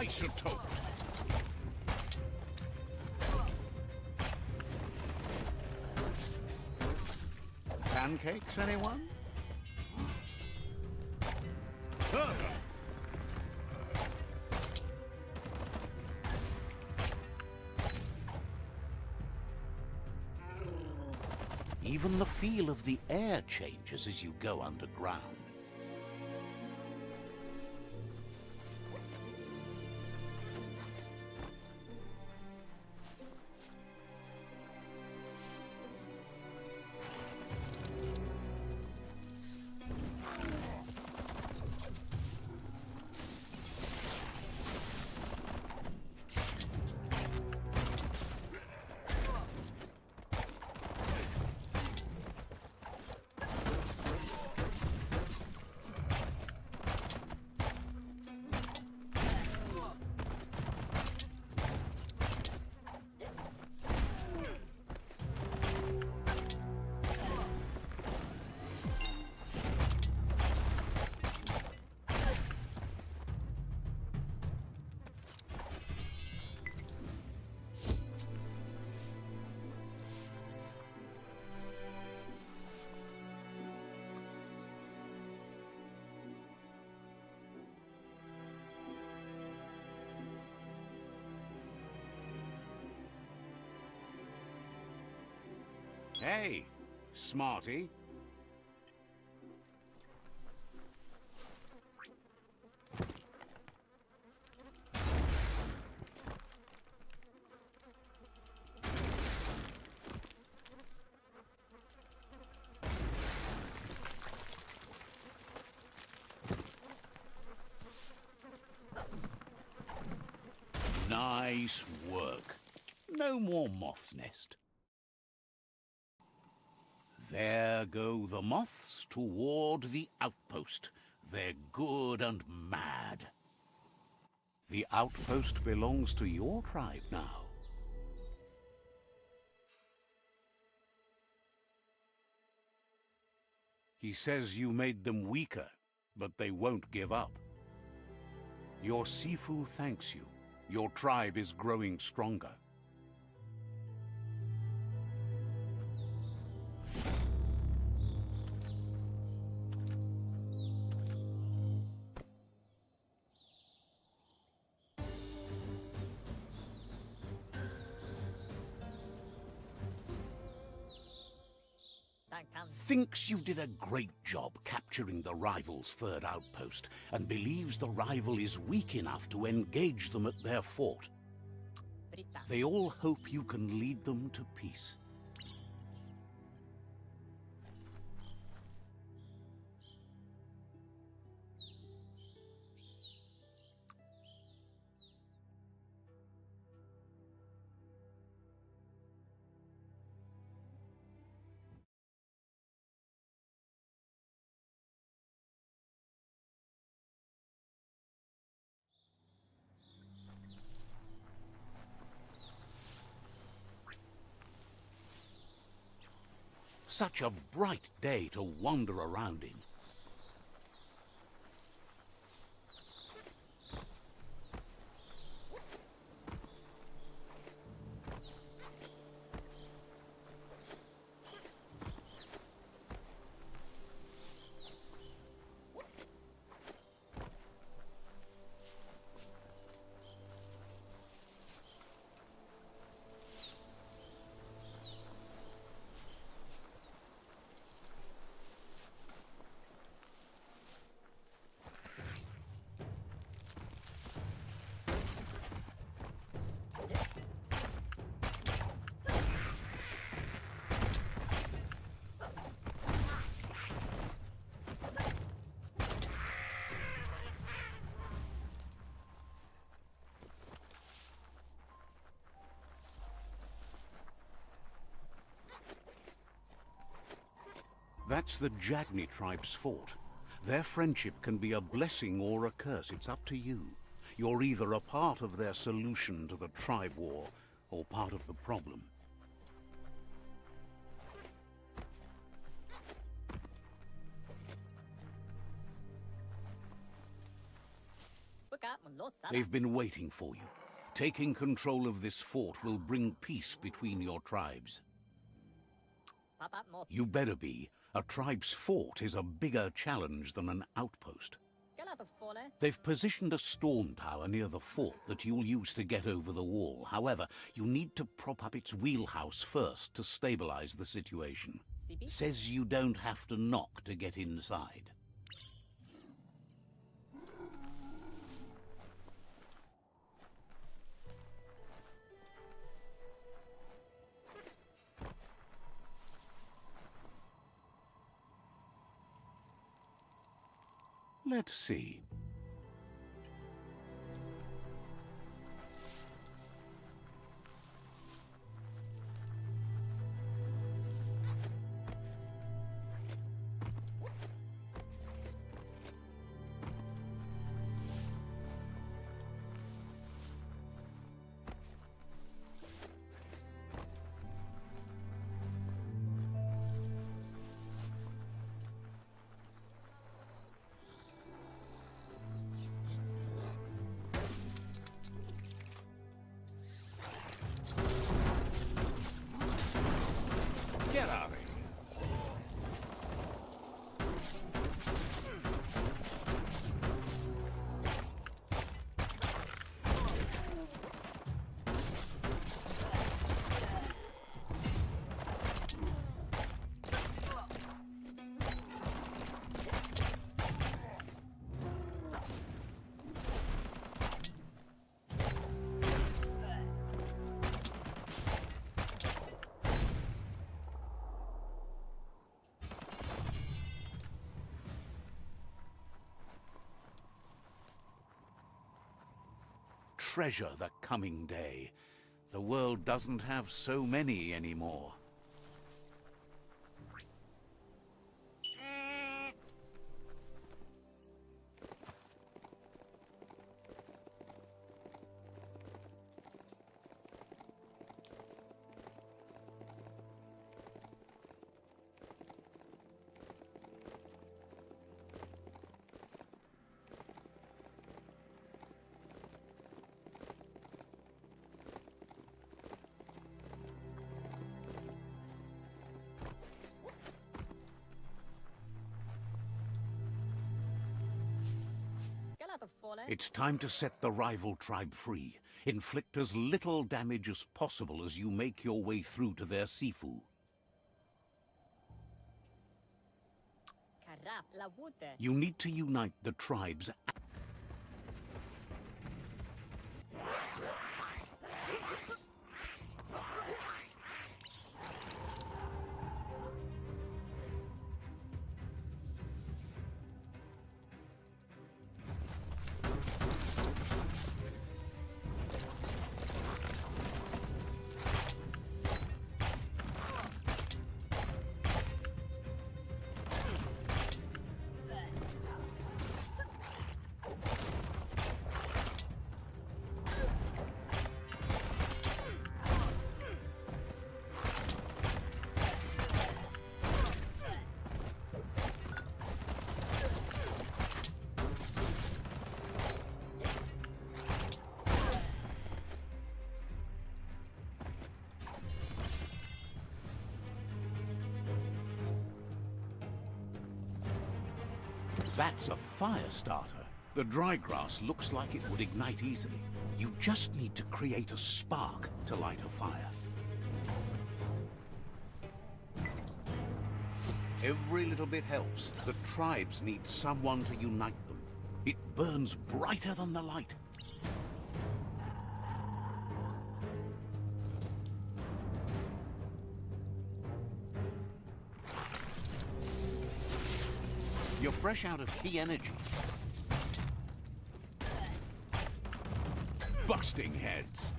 Isotope. Pancakes, anyone? Even the feel of the air changes as you go underground. Hey, smarty. Nice work. No more moth's nest. There go the moths toward the outpost. They're good and mad. The outpost belongs to your tribe now. He says you made them weaker, but they won't give up. Your Sifu thanks you. Your tribe is growing stronger. Thinks you did a great job capturing the rival's third outpost, and believes the rival is weak enough to engage them at their fort. They all hope you can lead them to peace. Such a bright day to wander around in. That's the Jagni tribe's fort. Their friendship can be a blessing or a curse. It's up to you. You're either a part of their solution to the tribe war, or part of the problem. They've been waiting for you. Taking control of this fort will bring peace between your tribes. You better be. A tribe's fort is a bigger challenge than an outpost. They've positioned a storm tower near the fort that you'll use to get over the wall. However, you need to prop up its wheelhouse first to stabilize the situation. Says you don't have to knock to get inside. Let's see. Get out of here. Treasure the coming day. The world doesn't have so many anymore. It's time to set the rival tribe free. Inflict as little damage as possible as you make your way through to their sifu. You need to unite the tribes. That's a fire starter. The dry grass looks like it would ignite easily. You just need to create a spark to light a fire. Every little bit helps. The tribes need someone to unite them. It burns brighter than the light. You're fresh out of key energy. Busting heads.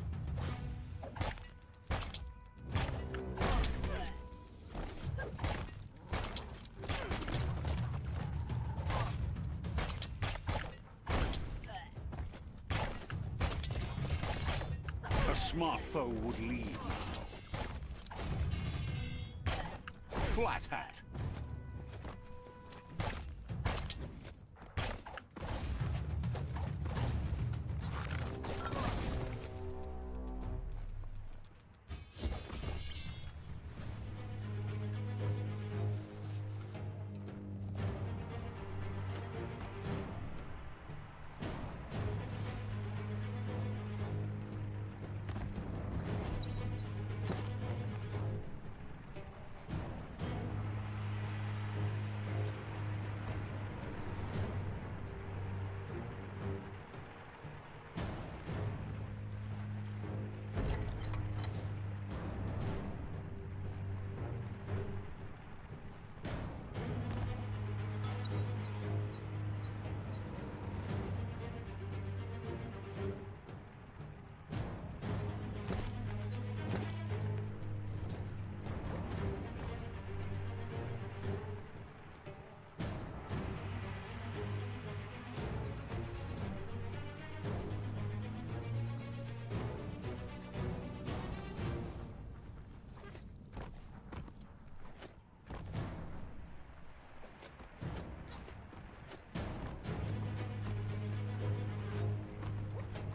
A smart foe would leave now. Flat hat.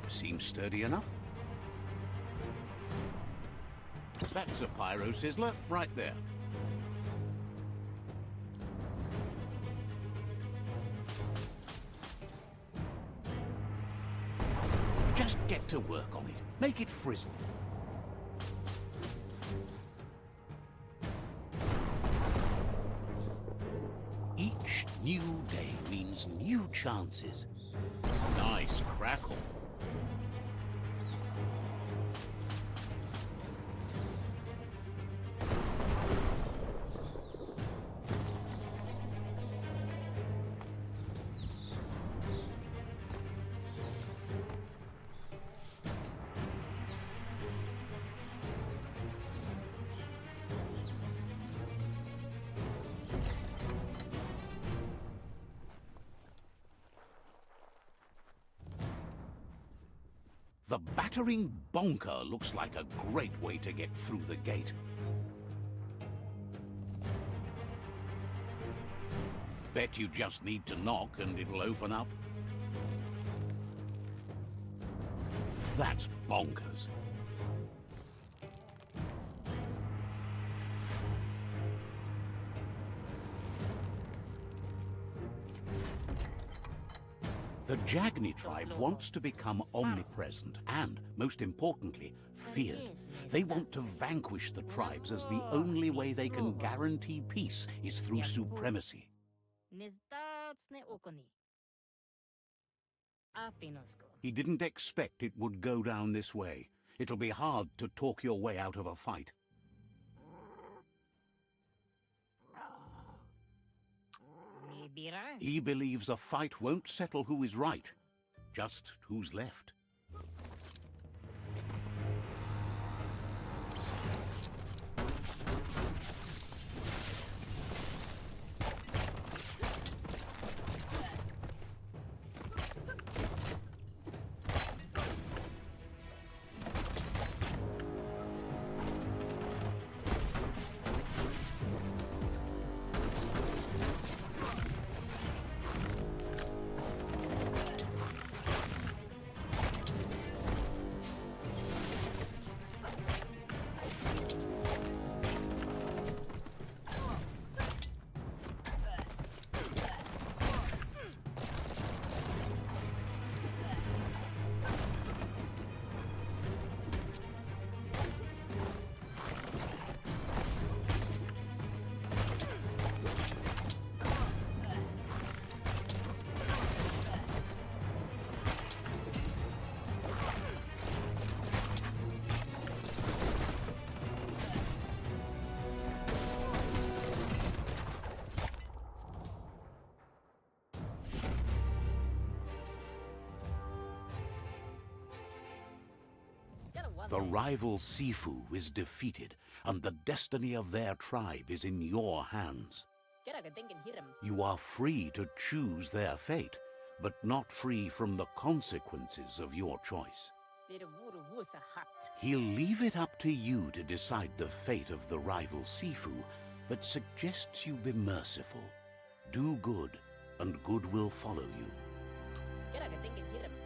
Seems sturdy enough. That's a pyro sizzler right there. Just get to work on it. Make it frizzle. Each new day means new chances. Nice crackle. The battering bonker looks like a great way to get through the gate. Bet you just need to knock and it'll open up. That's bonkers. The Jagni tribe wants to become omnipresent and, most importantly, feared. They want to vanquish the tribes as the only way they can guarantee peace is through supremacy. He didn't expect it would go down this way. It'll be hard to talk your way out of a fight. He believes a fight won't settle who is right, just who's left. The rival Sifu is defeated, and the destiny of their tribe is in your hands. You are free to choose their fate, but not free from the consequences of your choice. He'll leave it up to you to decide the fate of the rival Sifu, but suggests you be merciful. Do good, and good will follow you.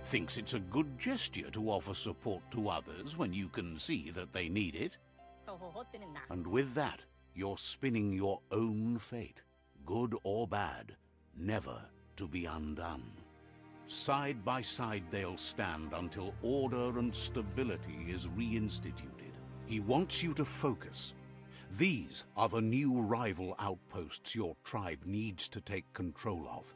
Thinks it's a good gesture to offer support to others when you can see that they need it. And with that, you're spinning your own fate, good or bad, never to be undone. Side by side they'll stand until order and stability is reinstituted. He wants you to focus. These are the new rival outposts your tribe needs to take control of.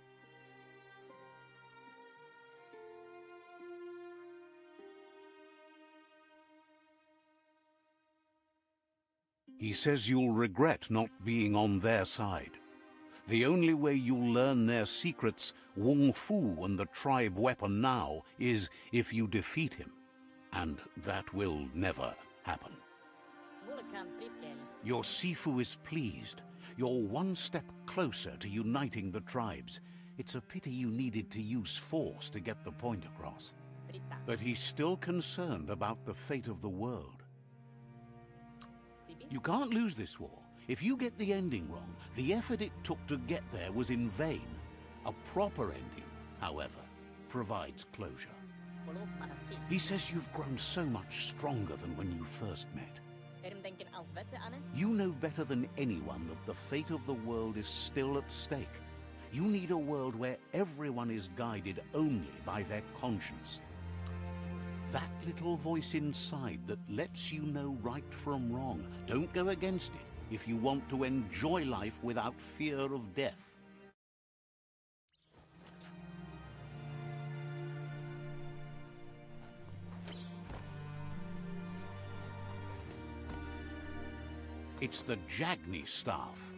He says you'll regret not being on their side. The only way you'll learn their secrets, Wung Fu and the tribe weapon now, is if you defeat him. And that will never happen. Your Sifu is pleased. You're one step closer to uniting the tribes. It's a pity you needed to use force to get the point across. But he's still concerned about the fate of the world. You can't lose this war. If you get the ending wrong, the effort it took to get there was in vain. A proper ending, however, provides closure. He says you've grown so much stronger than when you first met. You know better than anyone that the fate of the world is still at stake. You need a world where everyone is guided only by their conscience. That little voice inside that lets you know right from wrong. Don't go against it if you want to enjoy life without fear of death. It's the Jagni staff.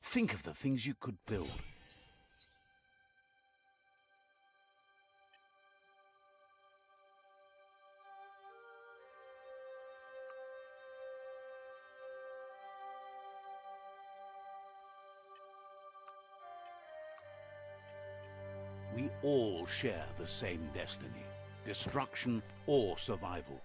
Think of the things you could build. We all share the same destiny, destruction or survival.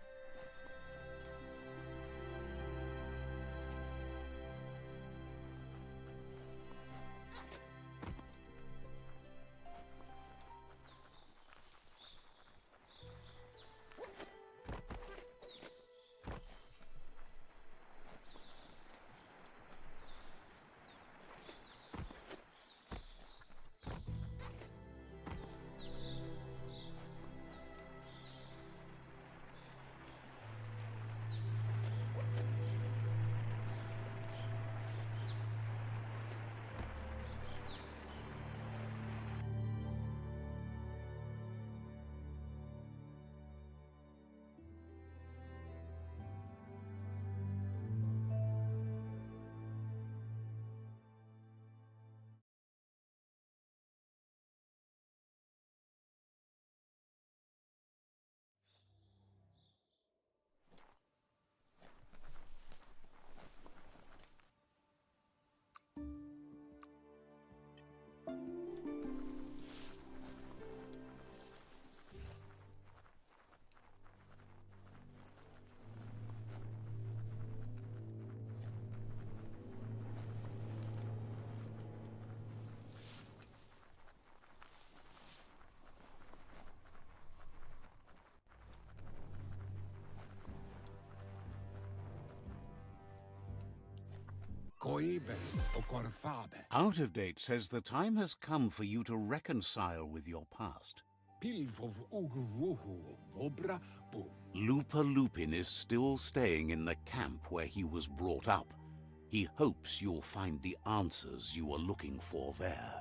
Out of Date says the time has come for you to reconcile with your past. Lupa Lupin is still staying in the camp where he was brought up. He hopes you'll find the answers you are looking for there.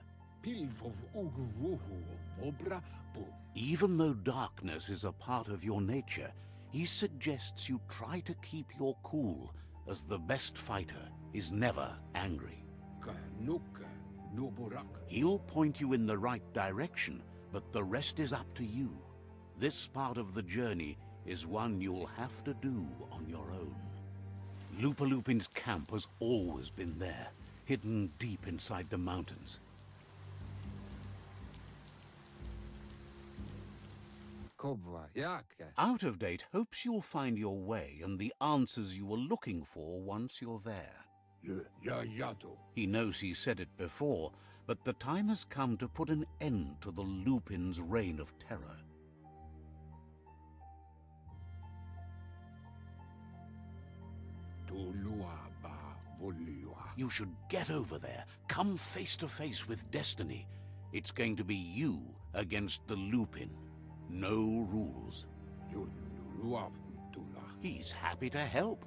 Even though darkness is a part of your nature, he suggests you try to keep your cool, as the best fighter is never angry. He'll point you in the right direction, but the rest is up to you. This part of the journey is one you'll have to do on your own. Lupa Lupin's camp has always been there, hidden deep inside the mountains. Out of Date hopes you'll find your way and the answers you were looking for once you're there. He knows he said it before, but the time has come to put an end to the Lupin's reign of terror. You should get over there, come face to face with destiny. It's going to be you against the Lupin. No rules. He's happy to help.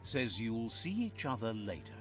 Says you'll see each other later.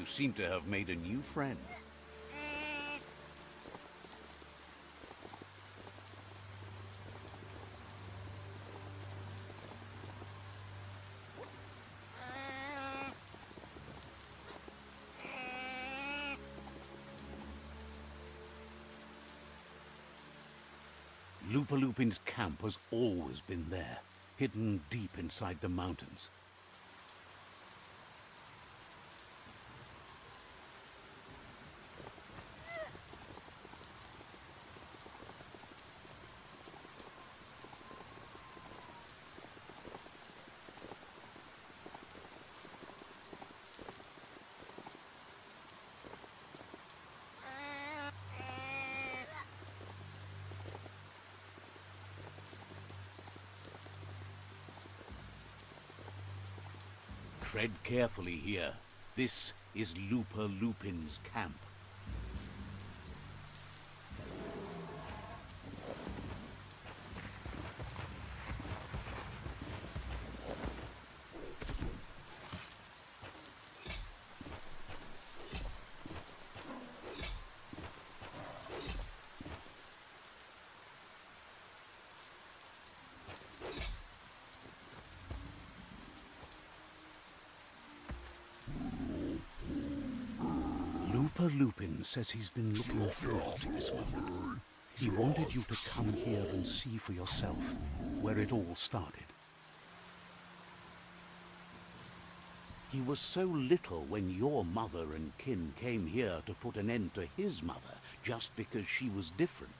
You seem to have made a new friend. Lupin's camp has always been there, hidden deep inside the mountains. Tread carefully here. This is Lupin's camp. Lupin says he's been looking forward to this moment. He wanted you to come here and see for yourself where it all started. He was so little when your mother and kin came here to put an end to his mother just because she was different,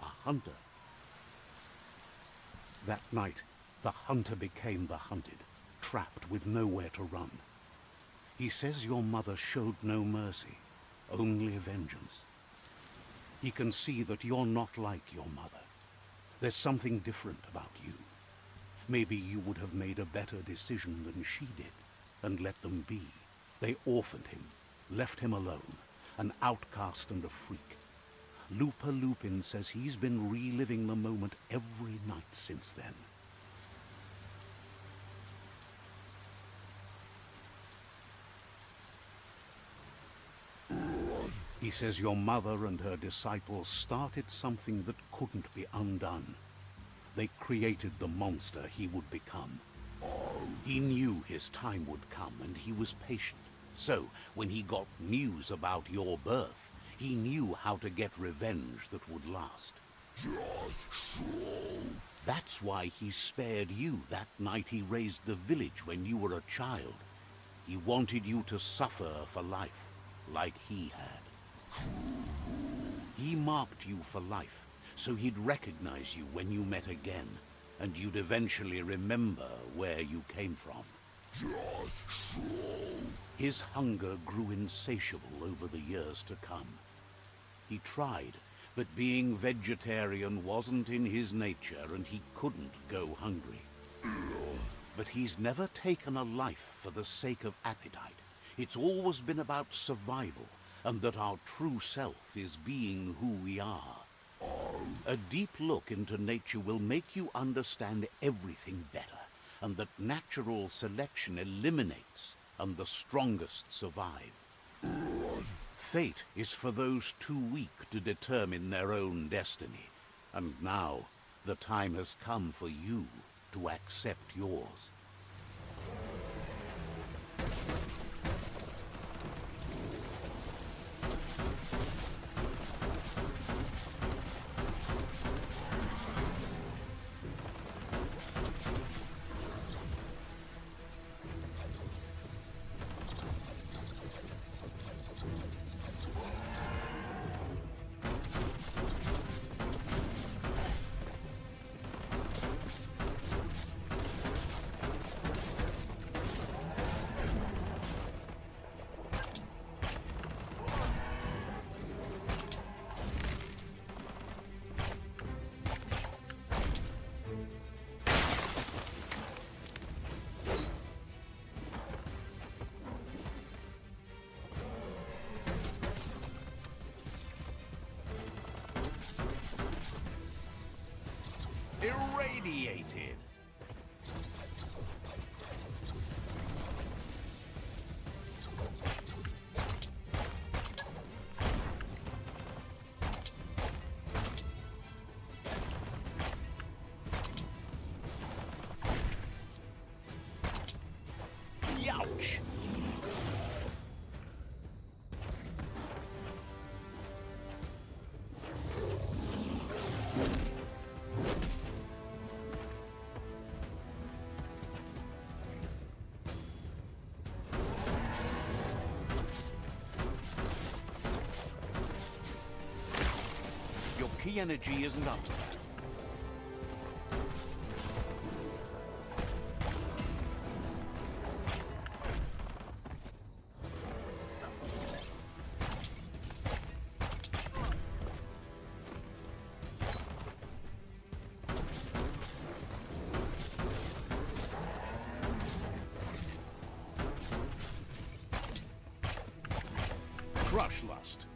a hunter. That night, the hunter became the hunted, trapped with nowhere to run. He says your mother showed no mercy. Only vengeance. He can see that you're not like your mother. There's something different about you. Maybe you would have made a better decision than she did, and let them be. They orphaned him, left him alone, an outcast and a freak. Lupin says he's been reliving the moment every night since then. He says your mother and her disciples started something that couldn't be undone. They created the monster he would become. He knew his time would come, and he was patient. So, when he got news about your birth, he knew how to get revenge that would last. Just so. That's why he spared you that night he raised the village when you were a child. He wanted you to suffer for life, like he had. He marked you for life, so he'd recognize you when you met again, and you'd eventually remember where you came from. Just so. His hunger grew insatiable over the years to come. He tried, but being vegetarian wasn't in his nature, and he couldn't go hungry. But he's never taken a life for the sake of appetite. It's always been about survival, and that our true self is being who we are. A deep look into nature will make you understand everything better, and that natural selection eliminates, and the strongest survive. Fate is for those too weak to determine their own destiny, and now the time has come for you to accept yours. Irradiated. key energy isn't up to that. Crush Lust.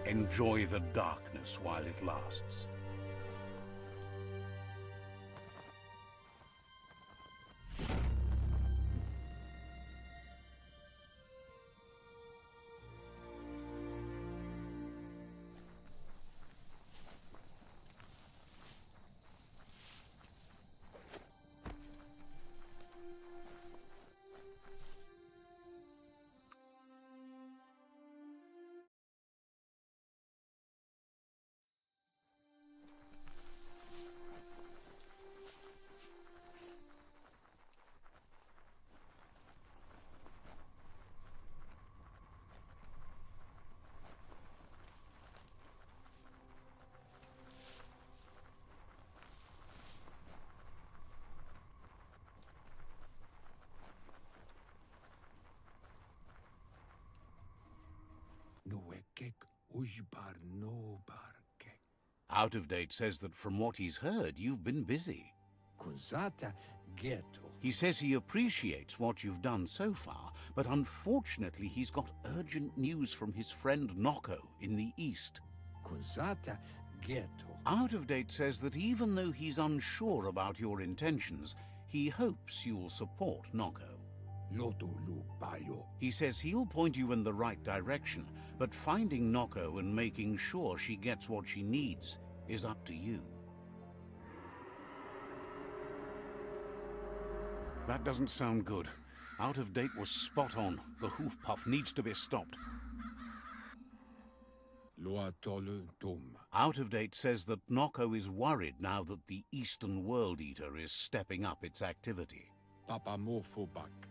Enjoy the darkness while it lasts. Out of Date says that from what he's heard, you've been busy. He says he appreciates what you've done so far, but unfortunately he's got urgent news from his friend Noko in the east. Out of Date says that even though he's unsure about your intentions, he hopes you'll support Noko. He says he'll point you in the right direction, but finding Noko and making sure she gets what she needs is up to you. That doesn't sound good. Out of Date was spot on. The hoof puff needs to be stopped. Out of Date says that Noko is worried now that the Eastern World Eater is stepping up its activity.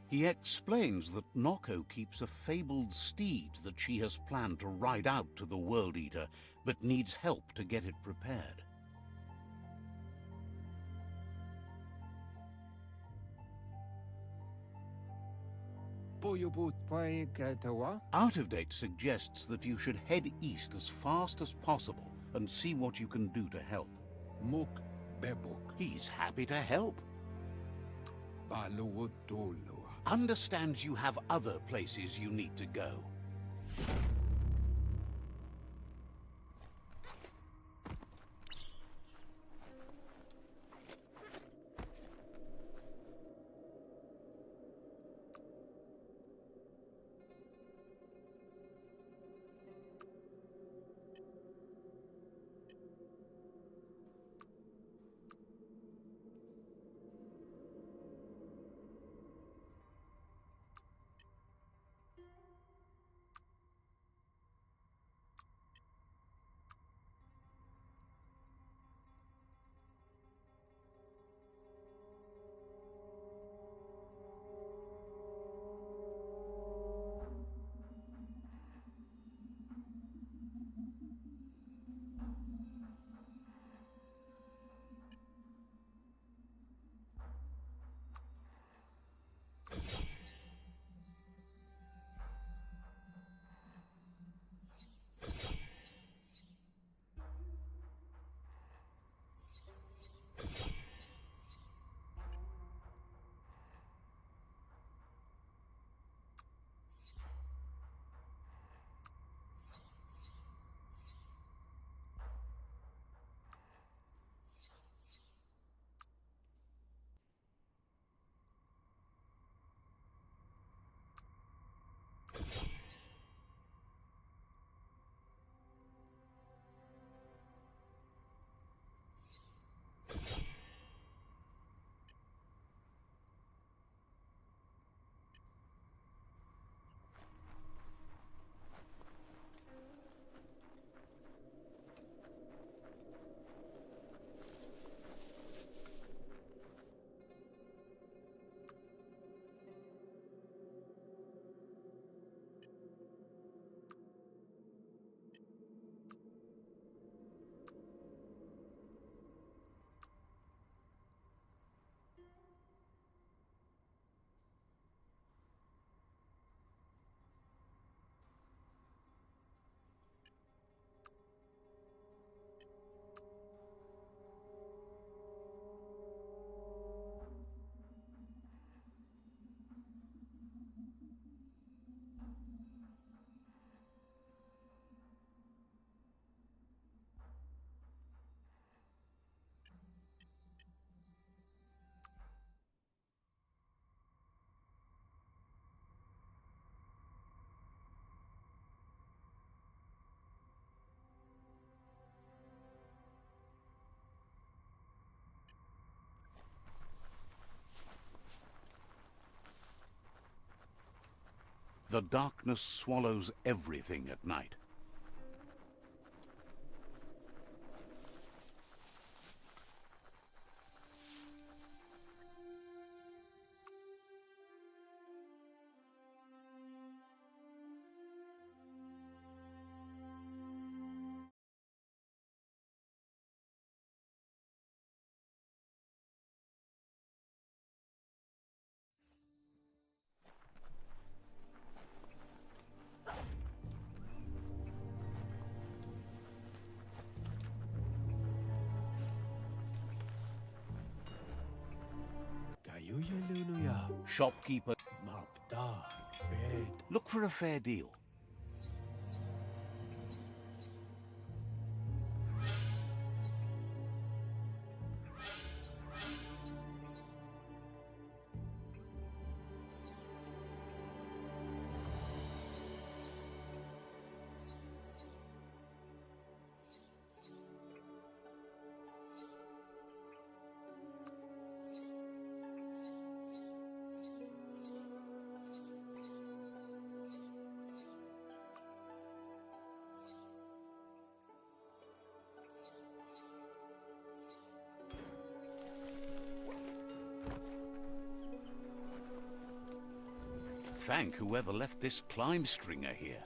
He explains that Noko keeps a fabled steed that she has planned to ride out to the World Eater, but needs help to get it prepared. Out of Date suggests that you should head east as fast as possible and see what you can do to help. He's happy to help. Understands you have other places you need to go. The darkness swallows everything at night. Shopkeeper, look for a fair deal. Thank whoever left this climb stringer here.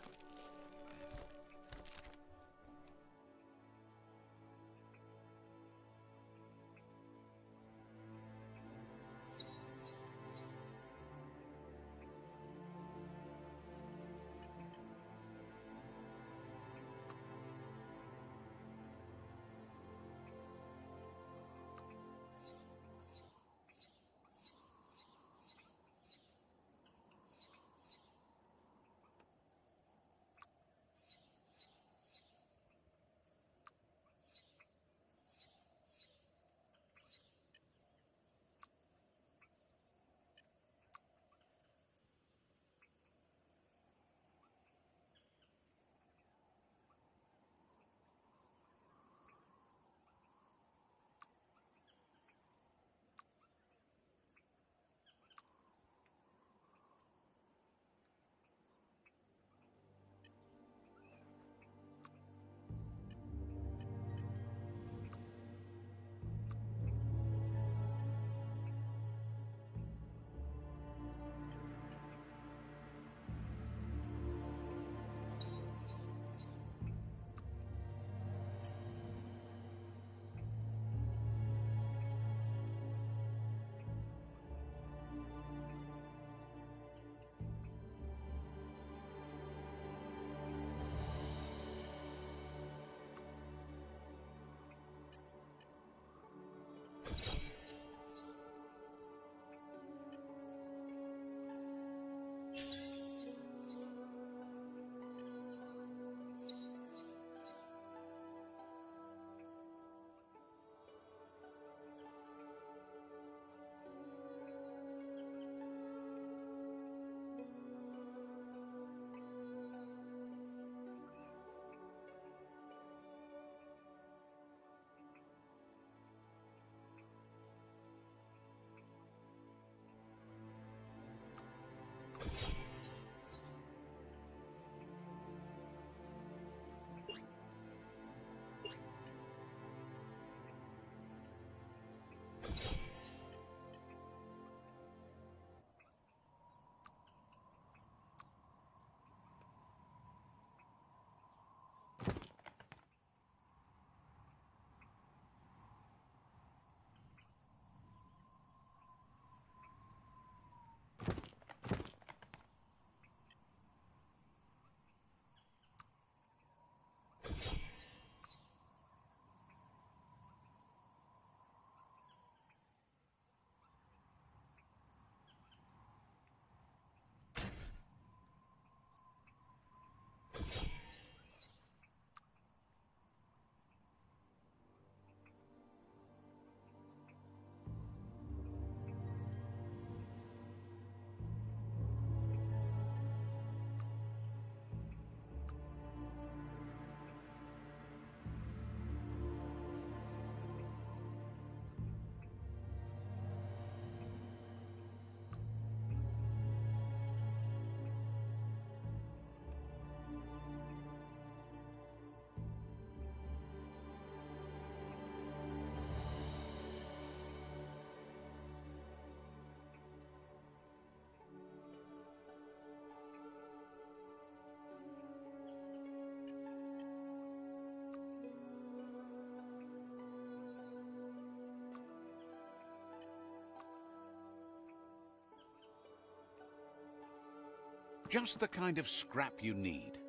Just the kind of scrap you need.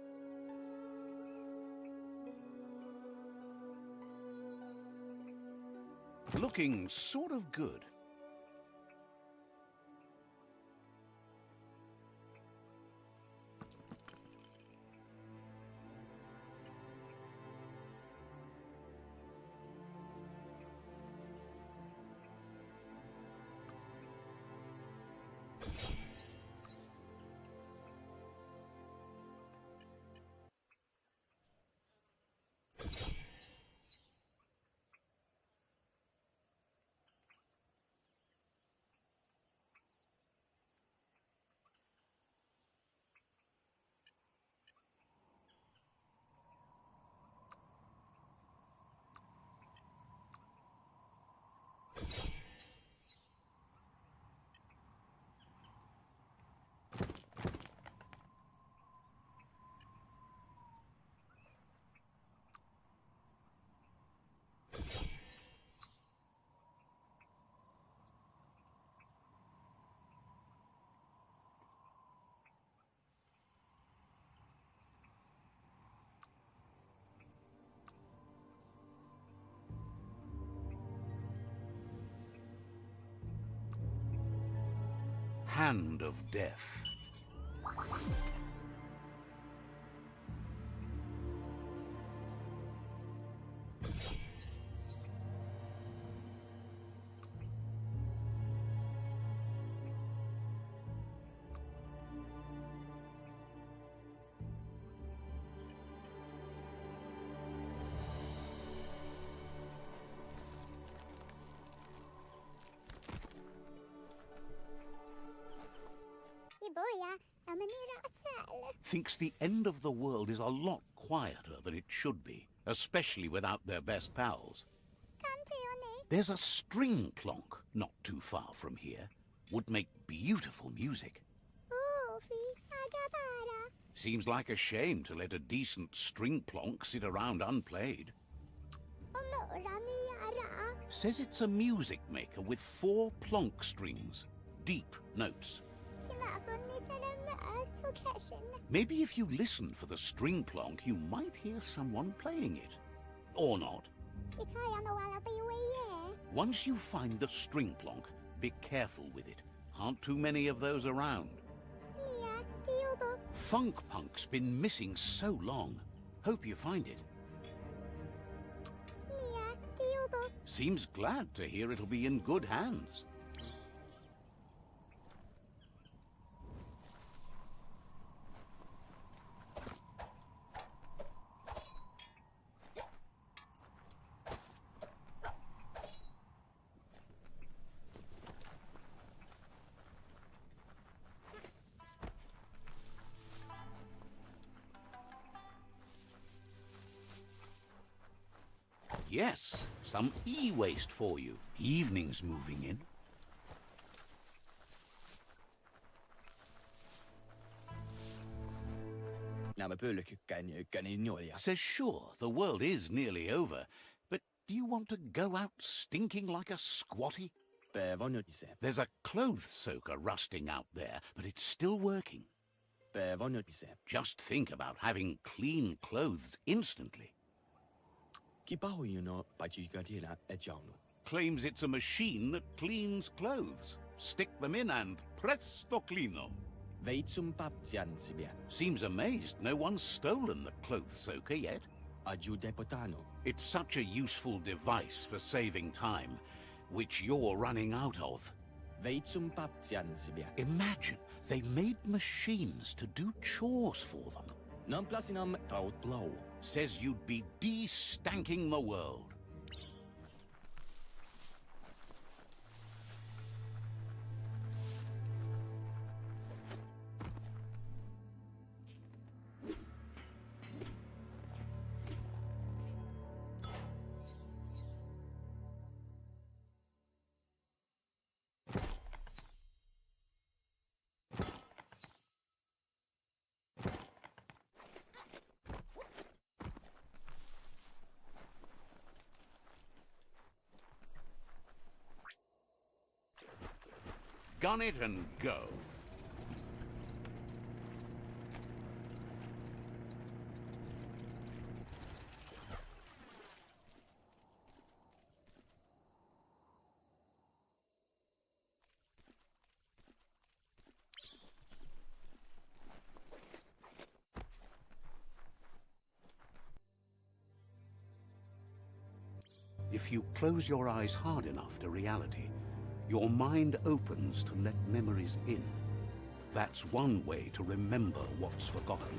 Looking sort of good. Hand of Death. Thinks the end of the world is a lot quieter than it should be, especially without their best pals. There's a string plonk not too far from here. Would make beautiful music. Seems like a shame to let a decent string plonk sit around unplayed. Says it's a music maker with 4 plonk strings. Deep notes. Maybe if you listen for the string plonk, you might hear someone playing it. Or not. Once you find the string plonk, be careful with it. Aren't too many of those around. Funk Punk's been missing so long. Hope you find it. Seems glad to hear it'll be in good hands. Yes, some e-waste for you. Evening's moving in. Says sure, the world is nearly over, but do you want to go out stinking like a squatty? There's a clothes soaker rusting out there, but it's still working. Just think about having clean clothes instantly. Claims it's a machine that cleans clothes. Stick them in and presto clino. Seems amazed no one's stolen the clothes soaker yet. It's such a useful device for saving time, which you're running out of. Imagine they made machines to do chores for them. Says you'd be de-stanking the world. Gun it and go. If you close your eyes hard enough to reality, your mind opens to let memories in. That's one way to remember what's forgotten.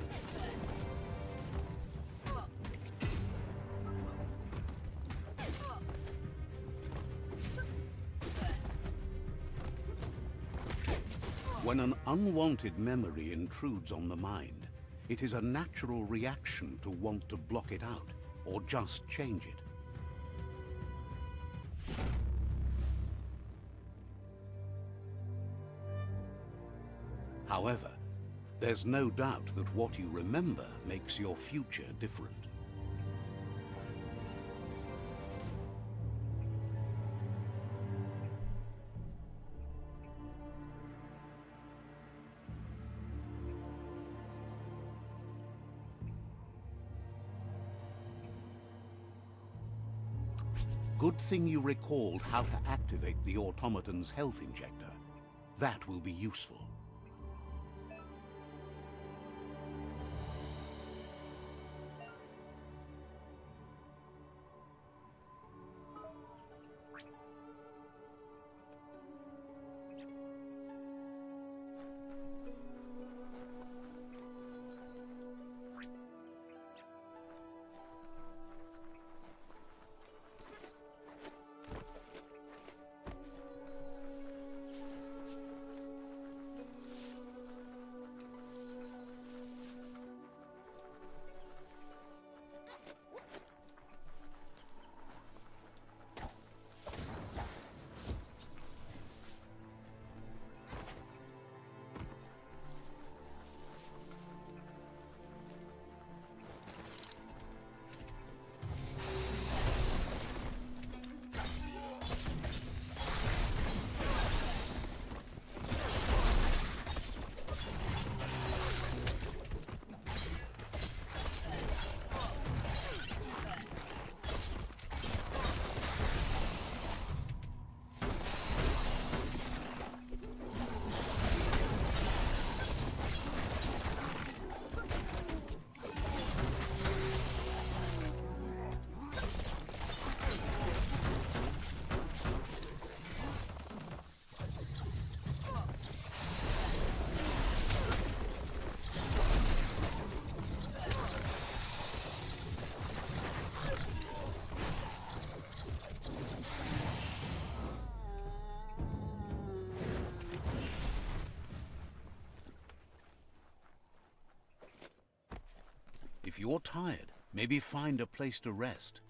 When an unwanted memory intrudes on the mind, it is a natural reaction to want to block it out or just change it. However, there's no doubt that what you remember makes your future different. Good thing you recalled how to activate the automaton's health injector. That will be useful. If you're tired, maybe find a place to rest.